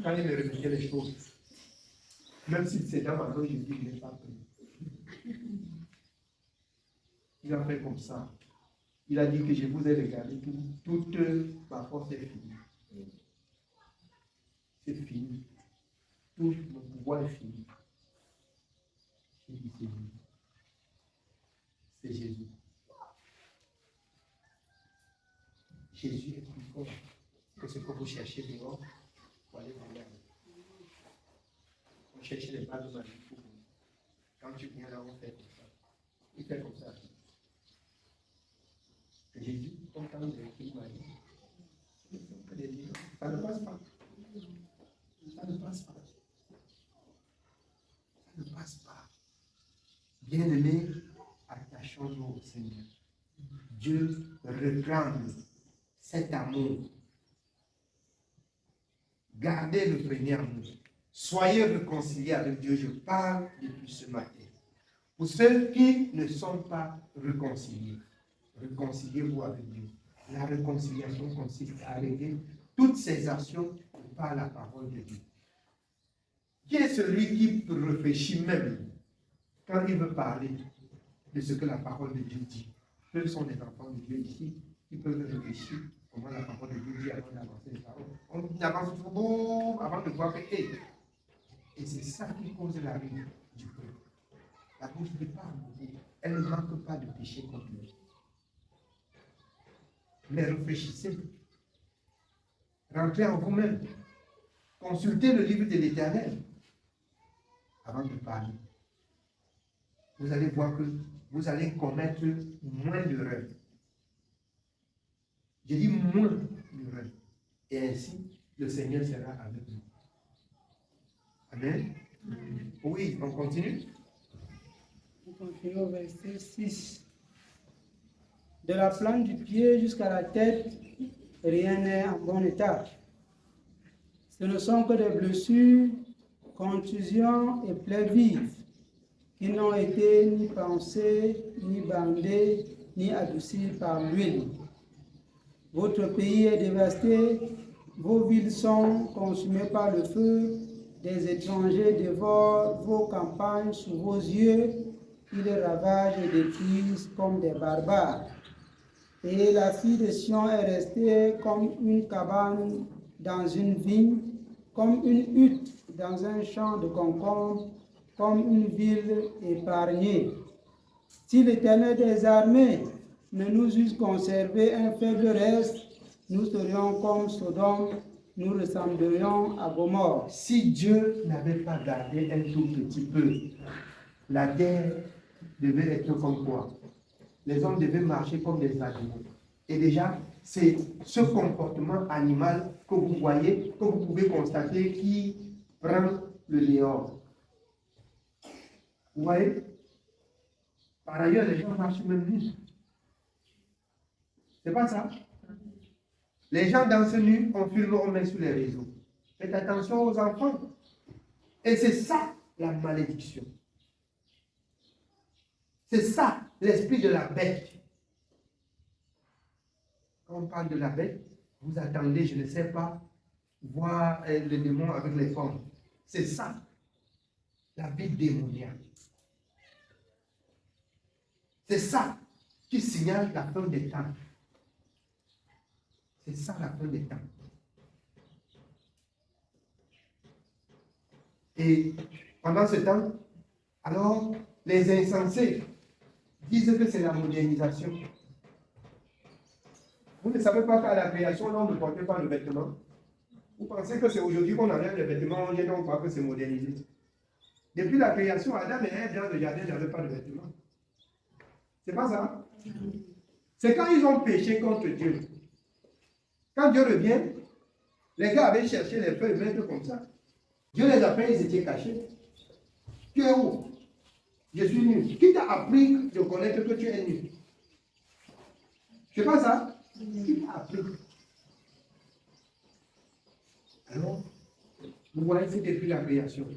Quand il me remettait les choses, même si c'est dans ma main, je dis, je n'ai pas pris. Il a fait comme ça. Il a dit que je vous ai regardé, toute ma force est finie. C'est fini. Tout mon pouvoir est fini. J'ai dit, c'est lui. C'est Jésus. Jésus est plus fort que ce que vous cherchez dehors pour aller vous regarder. Vous cherchez les balles de ma vie pour vous. Quand tu viens là, on fait comme ça. Il fait comme ça. Jésus, comme quand il a écrit ma vie, ça ne passe pas. Ça ne passe pas. Ça ne passe pas. Bien-aimés, attachons-nous au Seigneur. Dieu réclame cet amour. Gardez le premier amour. Soyez réconciliés avec Dieu. Je parle depuis ce matin. Pour ceux qui ne sont pas réconciliés, réconciliez-vous avec Dieu. La réconciliation consiste à arrêter toutes ces actions par la parole de Dieu. Qui est celui qui réfléchit même quand il veut parler de ce que la parole de Dieu dit? Quels sont les enfants de Dieu ici qui peuvent réfléchir comment la parole de Dieu dit avant d'avancer les paroles? On avance trop avant de voir que, et c'est ça qui cause la vie du peuple. La bouche ne parle beaucoup. Elle ne manque pas de péché contre lui. Mais réfléchissez. Rentrez en vous-même. Consultez le livre de l'Éternel avant de parler. Vous allez voir que vous allez commettre moins d'erreurs. Je dis moins d'erreurs. Et ainsi, le Seigneur sera avec nous. Amen. Oui, on continue. On continue au verset 6. De la plante du pied jusqu'à la tête, rien n'est en bon état. Ce ne sont que des blessures, contusions et plaies vives qui n'ont été ni pansées, ni bandées, ni adoucies par l'huile. Votre pays est dévasté, vos villes sont consumées par le feu, des étrangers dévorent vos campagnes sous vos yeux, ils les ravagent et détruisent comme des barbares. Et la fille de Sion est restée comme une cabane dans une vigne, comme une hutte dans un champ de concombres, comme une ville épargnée. Si l'Éternel des armées ne nous eussent conservé un faible reste, nous serions comme Sodome, nous ressemblerions à Gomorrhe. Si Dieu n'avait pas gardé un tout petit peu, la terre devait être comme quoi? Les hommes devaient marcher comme des animaux. Et déjà, c'est ce comportement animal que vous voyez, que vous pouvez constater qui prend le dehors. Vous voyez? Par ailleurs, les gens marchent même nus. C'est pas ça? Les gens dansent nus, on filme, on met sur les réseaux. Faites attention aux enfants. Et c'est ça la malédiction. C'est ça l'esprit de la bête. Quand on parle de la bête, vous attendez, je ne sais pas, voir le démon avec les femmes. C'est ça, la vie démoniaque. C'est ça qui signale la fin des temps. C'est ça la fin des temps. Et pendant ce temps, alors, les insensés disent que c'est la modernisation. Vous ne savez pas qu'à la création, l'homme ne portait pas de vêtements. Vous pensez que c'est aujourd'hui qu'on enlève les vêtements, on jette, on croit que c'est modernisé. Depuis la création, Adam et Ève dans le jardin n'avaient pas de vêtements. C'est pas ça? C'est quand ils ont péché contre Dieu. Quand Dieu revient, les gars avaient cherché les feuilles vertes comme ça. Dieu les appelle, ils étaient cachés. Tu es où? Je suis nu. Qui t'a appris de connaître que tu es nu? C'est pas ça? Qui t'a appris? Alors, vous voyez, c'est depuis la création.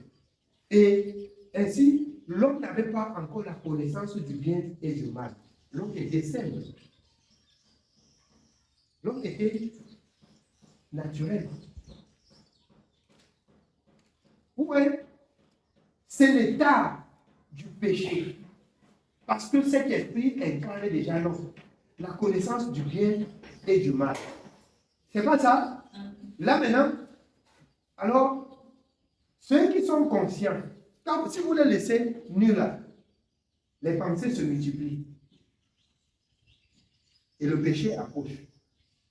Et ainsi, l'homme n'avait pas encore la connaissance du bien et du mal. L'homme était simple. L'homme était naturel. Vous voyez, c'est l'état du péché. Parce que cet esprit incarne déjà l'homme. La connaissance du bien et du mal. C'est pas ça? Là maintenant, alors, ceux qui sont conscients, si vous les laissez nus là, les pensées se multiplient. Et le péché approche.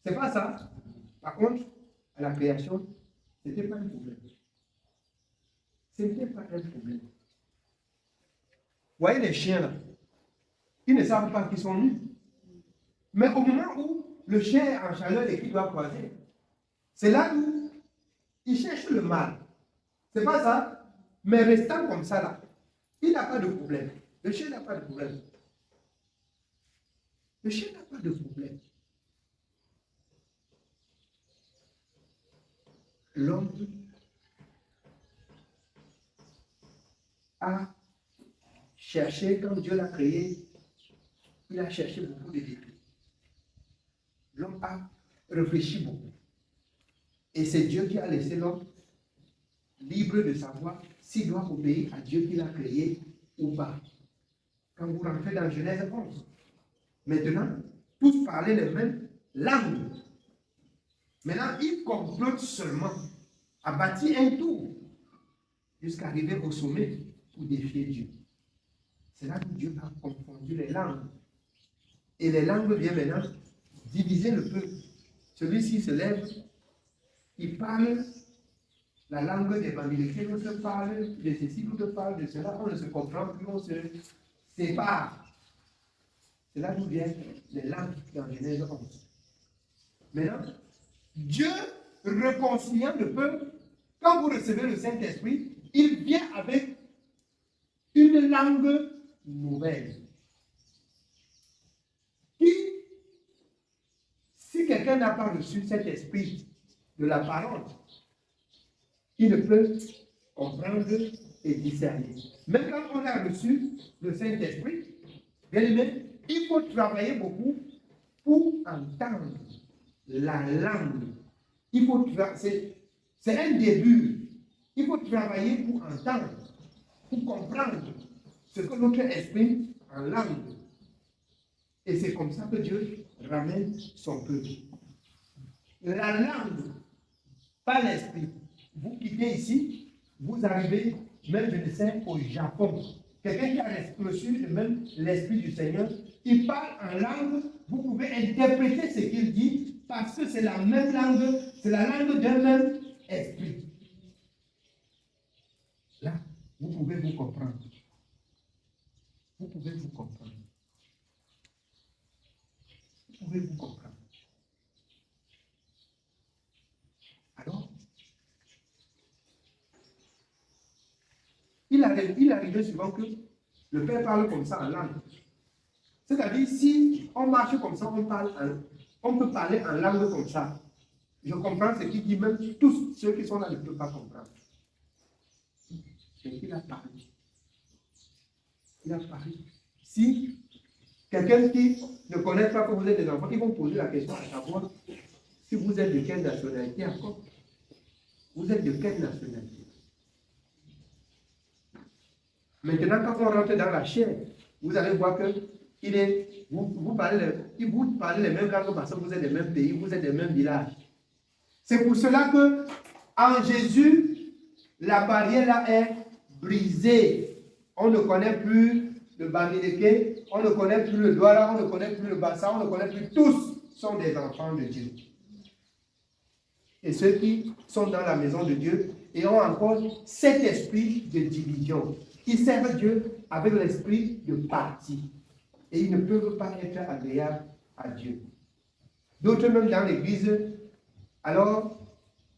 C'est pas ça? Par contre, à la création, ce n'était pas un problème. Ce n'était pas un problème. Vous voyez les chiens là, ils ne savent pas qu'ils sont nus. Mais au moment où le chien est en chaleur et qu'il doit croiser, c'est là où il cherche le mal. C'est pas ça? Mais restant comme ça là, il n'a pas de problème. Le chien n'a pas de problème. Le chien n'a pas de problème. L'homme a cherché, quand Dieu l'a créé, il a cherché beaucoup de défis. L'homme a réfléchi beaucoup. Et c'est Dieu qui a laissé l'homme libre de savoir s'il doit obéir à Dieu qui l'a créé ou pas. Quand vous rentrez dans Genèse 11, maintenant, tous parlaient les mêmes langues. Maintenant, ils complotent seulement à bâtir un tour jusqu'à arriver au sommet pour défier Dieu. C'est là que Dieu a confondu les langues. Et les langues viennent maintenant diviser le peuple. Celui-ci se lève, il parle la langue des Bamilekés, l'autre parle de ceci, l'autre parle de cela, on ne se comprend plus, on se sépare. C'est là d'où viennent les langues dans Genèse 11. Maintenant, Dieu réconciliant le peuple, quand vous recevez le Saint-Esprit, il vient avec une langue nouvelle. Qui, si quelqu'un n'a pas reçu cet esprit de la parole, il ne peut comprendre et discerner. Même quand on a reçu le Saint-Esprit, bien aimé, il faut travailler beaucoup pour entendre la langue. C'est un début. Il faut travailler pour entendre, pour comprendre ce que notre esprit en langue. Et c'est comme ça que Dieu ramène son peuple. La langue, pas l'esprit. Vous quittez ici, vous arrivez, même je ne sais, au Japon. Quelqu'un qui a reçu même l'esprit du Seigneur, il parle en langue vous pouvez interpréter ce qu'il dit parce que c'est la même langue, c'est la langue d'un même esprit. Là, vous pouvez vous comprendre. Vous pouvez vous comprendre. Vous pouvez vous comprendre. Alors, il arrivait souvent que le Père parle comme ça en langue. C'est-à-dire, si on marche comme ça, on peut parler en langue comme ça. Je comprends ce qu'il dit, même tous ceux qui sont là ne peuvent pas comprendre. Mais il a parlé. Il a parlé. Si quelqu'un qui ne connaît pas que vous êtes des enfants, ils vont poser la question à savoir si vous êtes de quelle nationalité encore. Vous êtes de quelle nationalité? Maintenant, quand on rentre dans la chair, vous allez voir que vous parlez les mêmes langues parce que vous êtes des mêmes pays, vous êtes des mêmes villages. C'est pour cela que en Jésus, la barrière là est brisée. On ne connaît plus le Bamileke, on ne connaît plus le Douala, on ne connaît plus le Bassa, on ne connaît plus. Tous sont des enfants de Dieu. Et ceux qui sont dans la maison de Dieu et ont encore cet esprit de division. Ils servent Dieu avec l'esprit de parti. Et ils ne peuvent pas être agréables à Dieu. D'autres même dans l'église, alors,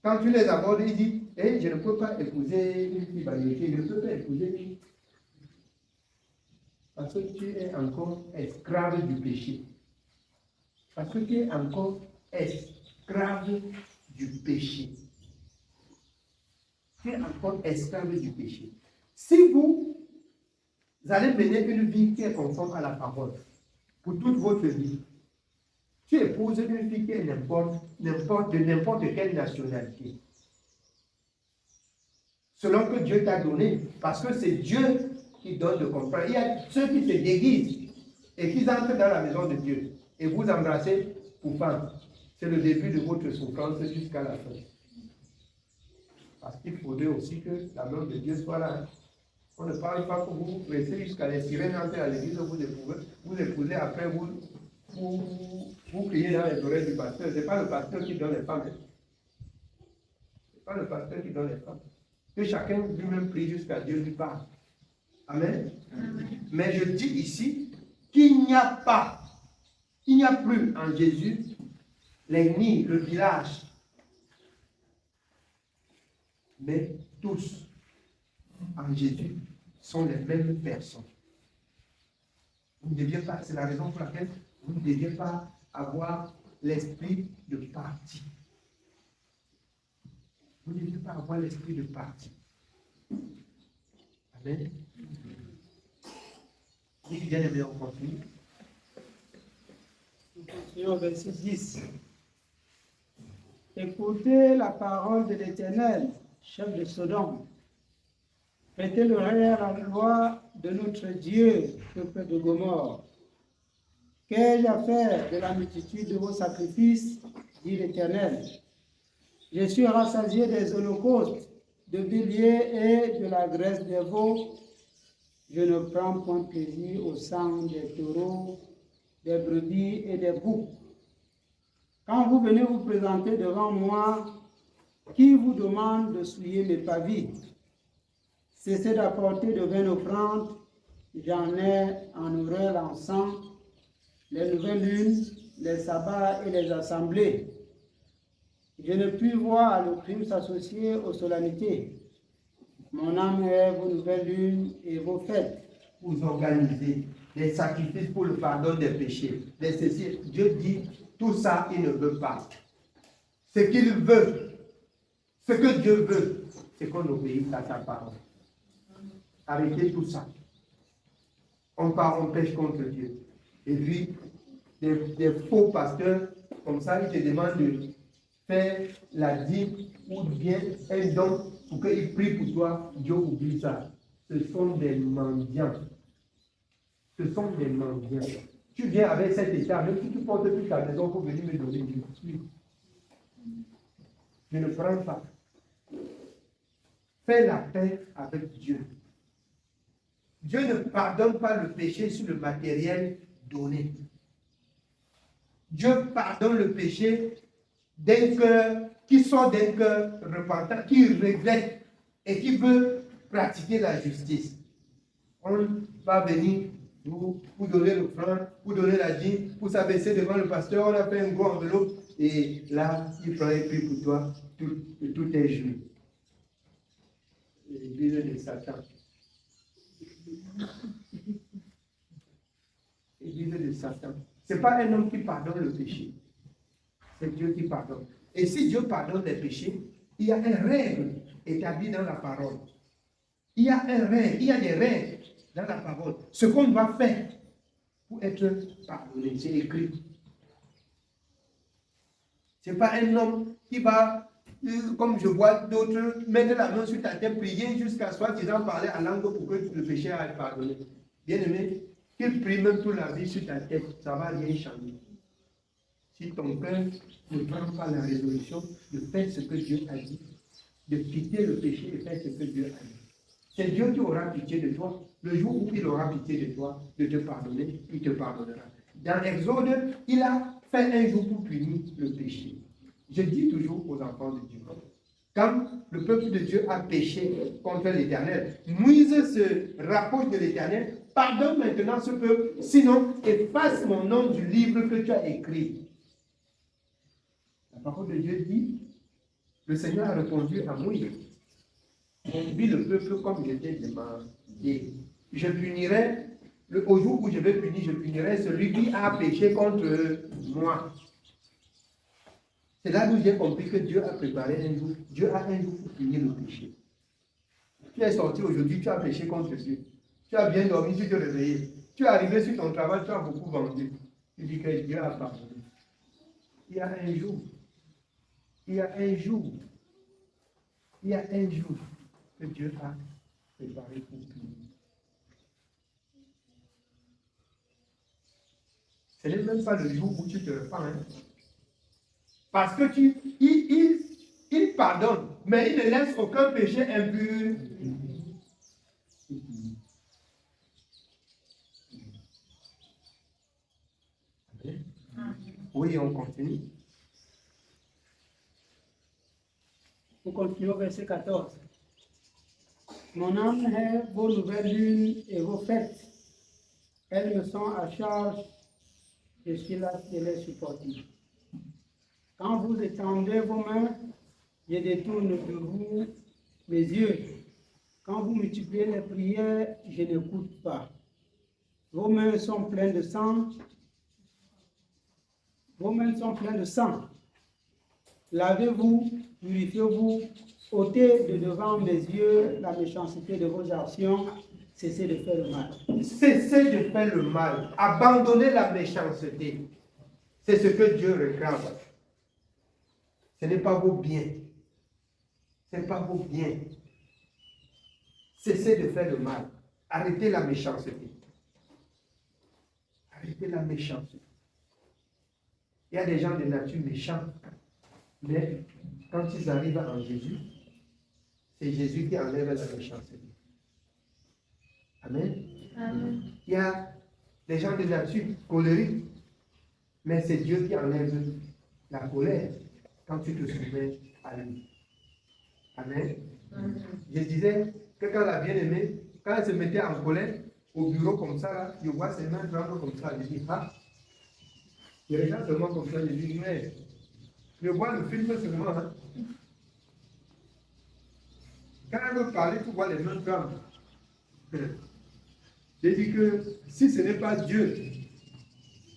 quand tu les abordes, ils disent, je ne peux pas épouser une fille Bamileke, je ne peux pas épouser parce que tu es encore esclave du péché. Parce que tu es encore esclave du péché. Tu es encore esclave du péché. Si vous allez mener une vie qui est conforme à la parole pour toute votre vie, tu épouses une fille qui est de n'importe quelle nationalité. Selon que Dieu t'a donné, parce que c'est Dieu qui donne de comprendre. Il y a ceux qui se déguisent et qui entrent dans la maison de Dieu et vous embrassez pour femme. C'est le début de votre souffrance jusqu'à la fin. Parce qu'il faudrait aussi que la main de Dieu soit là. On ne parle pas que vous restez jusqu'à les sirènes entrer à l'église, vous épousez, après vous criez dans les oreilles du pasteur. Ce n'est pas le pasteur qui donne les femmes. Ce n'est pas le pasteur qui donne les femmes. Que chacun lui-même prie jusqu'à Dieu lui parle. Amen. Amen. Mais je dis ici qu'il n'y a plus en Jésus l'ennemi, le village, mais tous en Jésus sont les mêmes personnes. Vous ne deviez pas, c'est la raison pour laquelle vous ne deviez pas avoir l'esprit de parti. Vous ne deviez pas avoir l'esprit de parti. Amen. Si bien aimé, on continue. Nous continuons au verset 10. Écoutez la parole de l'Éternel, chef de Sodome. Prêtez l'oreille à la loi de notre Dieu, peuple de Gomorrhe. Qu'ai-je à faire de la multitude de vos sacrifices, dit l'Éternel? Je suis rassasié des holocaustes, de béliers et de la graisse des veaux. Je ne prends point plaisir au sang des taureaux, des brebis et des boucs. Quand vous venez vous présenter devant moi, qui vous demande de souiller mes pavis? Cessez d'apporter de vaines offrandes, j'en ai en horreur l'encens, les nouvelles lunes, les sabbats et les assemblées. Je ne puis voir le crime s'associer aux solennités. Mon âme est vos nouvelles lunes et vos fêtes. Vous organisez des sacrifices pour le pardon des péchés. Dieu dit, tout ça, il ne veut pas. Ce qu'il veut, ce que Dieu veut, c'est qu'on obéisse à sa parole. Arrêtez tout ça. On pêche contre Dieu. Et puis, des faux pasteurs, comme ça, ils te demandent de faire la dîme ou bien un don pour qu'ils prient pour toi. Dieu oublie ça. Ce sont des mendiants. Ce sont des mendiants. Tu viens avec cet état, même si tu portes toute ta maison pour venir me donner une vie. Je ne prends pas. Fais la paix avec Dieu. Dieu ne pardonne pas le péché sur le matériel donné. Dieu pardonne le péché d'un cœur qui sort d'un cœur repentant, qui regrette et qui veut pratiquer la justice. On va venir pour donner l'offrande, pour donner la dîme, pour s'abaisser devant le pasteur, on a fait un gros enveloppe et là, il prend et prie pour toi, tout est joué. L'église de Satan. L'église de Satan. Ce n'est pas un homme qui pardonne le péché, c'est Dieu qui pardonne. Et si Dieu pardonne les péchés, il y a une règle établie dans la parole. Il y a des règles dans la parole. Ce qu'on doit faire pour être pardonné, c'est écrit. Ce n'est pas un homme qui va, comme je vois d'autres, mettre la main sur ta tête, prier jusqu'à soi-disant parler en langue pour que le péché aille pardonné. Bien aimé, qu'il prie même toute la vie sur ta tête, ça ne va rien changer. Si ton cœur ne prend pas la résolution de faire ce que Dieu a dit, de quitter le péché et faire ce que Dieu a dit, c'est Dieu qui aura pitié de toi. Le jour où il aura pitié de toi, de te pardonner, il te pardonnera. Dans l'Exode, il a fait un jour pour punir le péché. Je dis toujours aux enfants de Dieu, quand le peuple de Dieu a péché contre l'Éternel, Moïse se rapproche de l'Éternel, pardonne maintenant ce peuple, sinon efface mon nom du livre que tu as écrit. La parole de Dieu dit, le Seigneur a répondu à Moïse, conduis le peuple comme je t'ai demandé. Je punirai, au jour où je vais punir, je punirai celui qui a péché contre moi. C'est là où j'ai compris que Dieu a préparé un jour. Dieu a un jour pour punir le péché. Tu es sorti aujourd'hui, tu as péché contre Dieu. Tu as bien dormi, tu t'es réveillé. Tu es arrivé sur ton travail, tu as beaucoup vendu. Tu dis que Dieu a pardonné. Il y a un jour. Il y a un jour. Il y a un jour que Dieu a préparé pour punir. Ce n'est même pas le jour où tu te repens. Hein? Parce que il pardonne, mais il ne laisse aucun péché impur. Oui, on continue. On continue au verset 14. Mon âme est vos nouvelles lunes et vos fêtes. Elles me sont à charge. Je suis là et les supporter. Quand vous étendez vos mains, je détourne de vous mes yeux. Quand vous multipliez les prières, je n'écoute pas. Vos mains sont pleines de sang. Vos mains sont pleines de sang. Lavez-vous, purifiez-vous, ôtez de devant mes yeux la méchanceté de vos actions. Cessez de faire le mal. Cessez de faire le mal. Abandonnez la méchanceté. C'est ce que Dieu réclame. Ce n'est pas vos biens. Ce n'est pas vos biens. Cessez de faire le mal. Arrêtez la méchanceté. Arrêtez la méchanceté. Il y a des gens de nature méchante. Mais quand ils arrivent en Jésus, c'est Jésus qui enlève la méchanceté. Amen. Amen. Il y a des gens de nature colérique, mais c'est Dieu qui enlève la colère quand tu te soumets à lui. Amen. Amen. Je disais que quand la bien-aimée, quand elle se mettait en colère, au bureau comme ça, là, je vois ses mains prendre comme ça. Je dis, ah, je regarde seulement comme ça, je dis, mais je vois le film seulement. Hein. Quand elle veut parler, tu vois les mains prendre. J'ai dit que si ce n'est pas Dieu,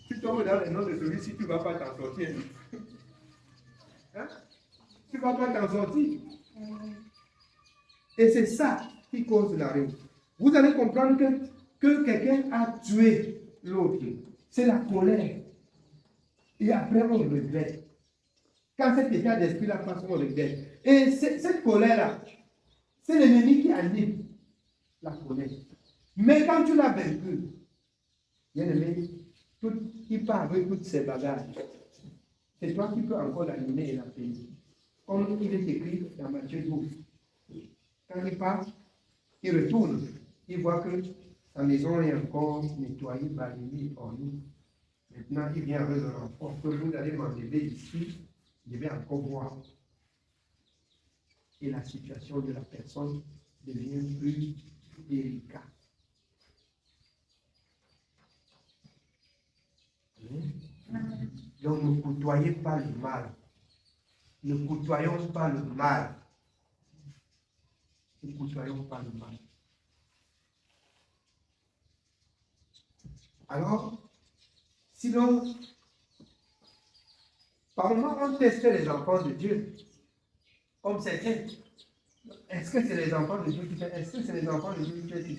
tu tombes dans les noms de celui-ci, tu ne vas pas t'en sortir. Hein? Tu ne vas pas t'en sortir. Et c'est ça qui cause la rue. Vous allez comprendre que quelqu'un a tué l'autre. C'est la colère. Et après, on regrette. Quand cet état d'esprit-là passe, on regrette. Et cette colère-là, c'est l'ennemi qui anime la colère. Mais quand tu l'as vaincu, bien aimé, il part avec toutes ses bagages. C'est toi qui peux encore l'animer et la payer. Comme il est écrit dans Matthieu 12. Quand il part, il retourne. Il voit que sa maison est encore nettoyée, balayée, ornée. Maintenant, il vient avec un enfant que vous allez m'enlever ici, je vais encore voir. Et la situation de la personne devient plus délicate. Donc ne côtoyez pas le mal. Ne côtoyons pas le mal. Ne côtoyons pas le mal. Alors, sinon, par moment, on testait les enfants de Dieu. Comme certains. Est-ce que c'est les enfants de Dieu qui font? Est-ce que c'est les enfants de Dieu qui font ici?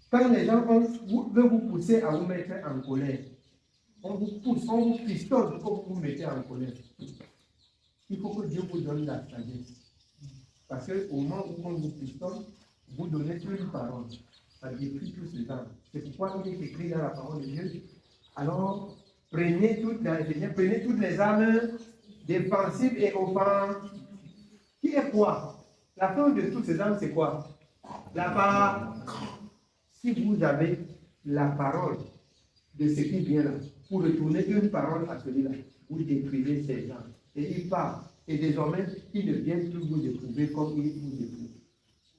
Quand les gens veulent vous pousser à vous mettre en colère, on vous pousse, on vous pistonne pour vous mettez en colère. Il faut que Dieu vous donne la sagesse. Parce qu'au moment où on vous pistonne, vous donnez une parole. Ça détruit tous ces âmes. C'est pourquoi il est écrit dans la parole de Dieu. Alors, prenez toutes les âmes défensives et offensives. Qui est quoi? La fin de toutes ces âmes, c'est quoi? La parole. Si vous avez la parole de ce qui vient là, pour retourner une parole à celui-là, vous détruisez ces âmes. Et il part. Et désormais, il ne vient plus vous éprouver comme il vous éprouve.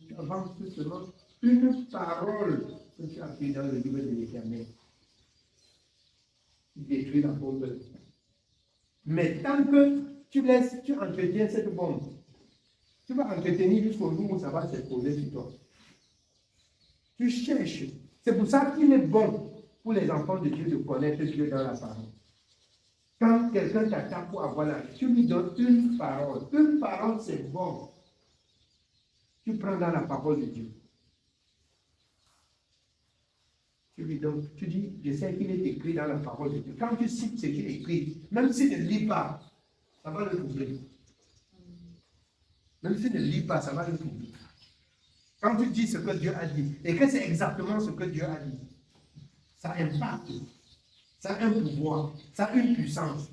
Tu avances tout seulement une parole que tu as pris dans le livre de l'Éternel. Il détruit la bombe. Mais tant que tu entretiens cette bombe, tu vas entretenir jusqu'au jour où ça va s'exposer sur toi. Tu cherches. C'est pour ça qu'il est bon pour les enfants de Dieu de connaître Dieu dans la parole. Quand quelqu'un t'attend pour avoir la vie, tu lui donnes une parole. Une parole, c'est bon. Tu prends dans la parole de Dieu. Tu lui donnes, tu dis, je sais qu'il est écrit dans la parole de Dieu. Quand tu cites ce qu'il est écrit, même s'il ne lit pas, ça va le troubler. Même s'il ne lit pas, ça va le troubler. Quand tu dis ce que Dieu a dit, et que c'est exactement ce que Dieu a dit, ça impacte. Ça a un pouvoir, ça a une puissance.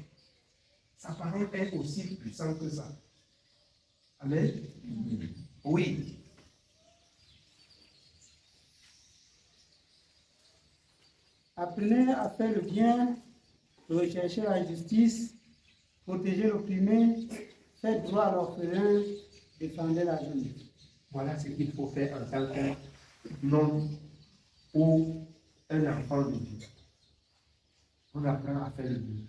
Sa parole est aussi puissante que ça. Amen. Oui. Apprenez à faire le bien, rechercher la justice, protéger l'opprimé, faites droit à l'orphelin, défendez la jeune. Voilà ce qu'il faut faire en tant qu'un homme ou un enfant de Dieu. On apprend à faire le bien.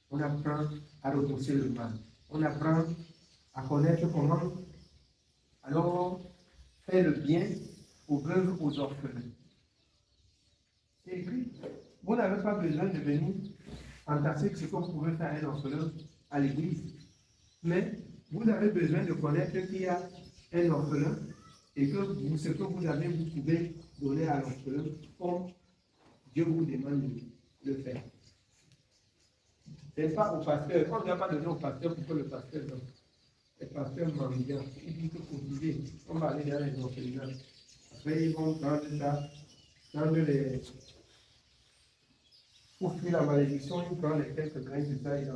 On apprend à repousser le mal. On apprend à connaître comment alors faire le bien aux veuves, aux orphelins. C'est écrit. Vous n'avez pas besoin de venir entasser ce que vous pouvez faire à un orphelin à l'église. Mais vous avez besoin de connaître qu'il y a un orphelin et que ce que vous avez, vous pouvez donner à l'orphelin comme Dieu vous demande de le faire. Ce n'est pas au pasteur. On ne doit pas donner au pasteur pour que le pasteur donne. Le pasteur mendiant, il dit que cultiver, on va aller dans les orphelinats. Après, ils vont prendre ça, prendre les. Pour fuir la malédiction, ils prennent les quelques grains de ça et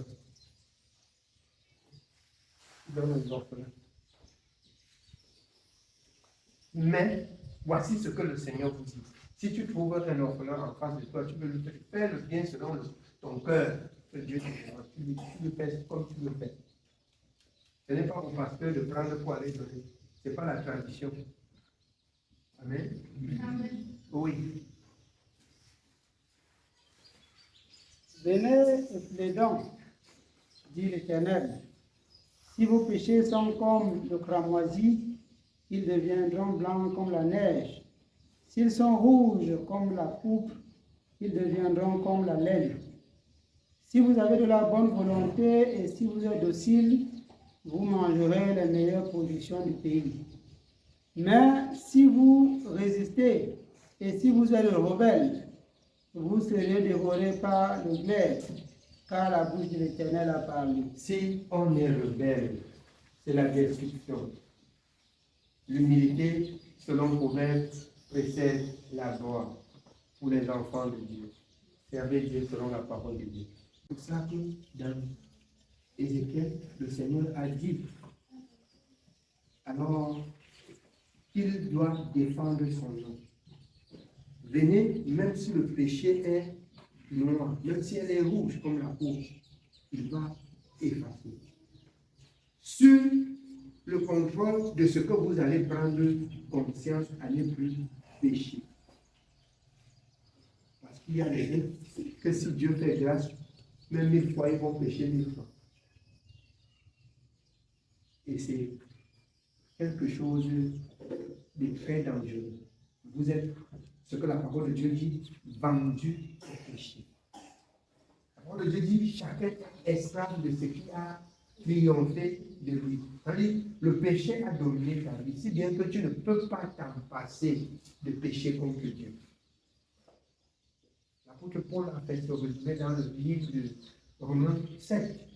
ils donnent aux orphelins. Mais voici ce que le Seigneur vous dit. Si tu trouves un orphelin en face de toi, tu peux lui faire le bien selon ton cœur que Dieu te demande. Tu le fais comme tu le fais. Ce n'est pas au pasteur de prendre pour aller donner. Ce n'est pas la tradition. Amen. Amen. Oui. Venez et plaidons, dit l'Éternel. Si vos péchés sont comme le cramoisi, ils deviendront blancs comme la neige. S'ils sont rouges comme la pourpre, ils deviendront comme la laine. Si vous avez de la bonne volonté et si vous êtes docile, vous mangerez les meilleures productions du pays. Mais si vous résistez et si vous êtes rebelle, vous serez dévorés par le glaive, car la bouche de l'Éternel a parlé. Si on est rebelle, c'est la destruction. L'humilité, selon Proverbe, précède la gloire pour les enfants de Dieu. Servez Dieu selon la parole de Dieu. C'est pour ça que dans Ézéchiel, le Seigneur a dit alors qu'il doit défendre son nom. Venez, même si le péché est noire, même si elle est rouge comme la peau, il va effacer. Sur le contrôle de ce que vous allez prendre conscience à ne plus pécher. Parce qu'il y a des gens que si Dieu fait grâce, même 1000 fois, ils vont pécher 1000 fois. Et c'est quelque chose de très dangereux. Vous êtes, ce que la parole de Dieu dit, vendu au péché. La parole de Dieu dit, chacun est esclave de ce qui a triomphé de lui. C'est-à-dire, le péché a dominé ta vie, si bien que tu ne peux pas t'en passer de péché contre Dieu. L'apôtre Paul a fait ce résumé dans le livre de Romains 7.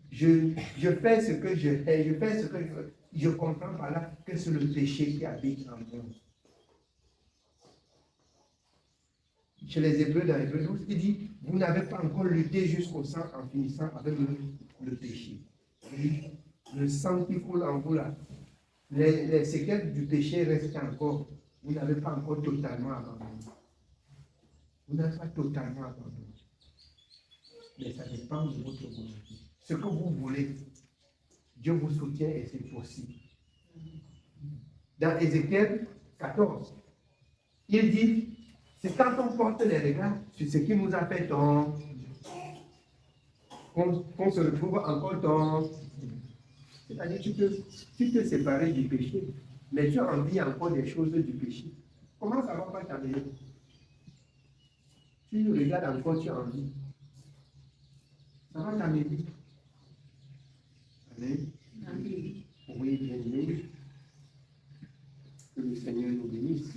Je fais ce que je hais, je fais ce que je comprends par là que c'est le péché qui habite en moi. Chez les Hébreux, dans Hébreux 12, il dit, vous n'avez pas encore lutté jusqu'au sang en finissant avec le péché. Le sang qui coule en vous là, les séquelles du péché restent encore. Vous n'avez pas encore totalement abandonné. Vous n'avez pas totalement abandonné. Mais ça dépend de votre volonté. Ce que vous voulez, Dieu vous soutient et c'est possible. Dans Ézéchiel 14, il dit, c'est quand on porte les regards sur ce qui nous a fait tort, qu'on se retrouve encore tort. C'est-à-dire, tu te séparer du péché, mais tu as envie encore des choses du péché. Comment ça va pas t'amener? Tu regardes encore, tu as envie. Ça va t'amener. Amen. Oui, bien aimé. Que le Seigneur nous bénisse.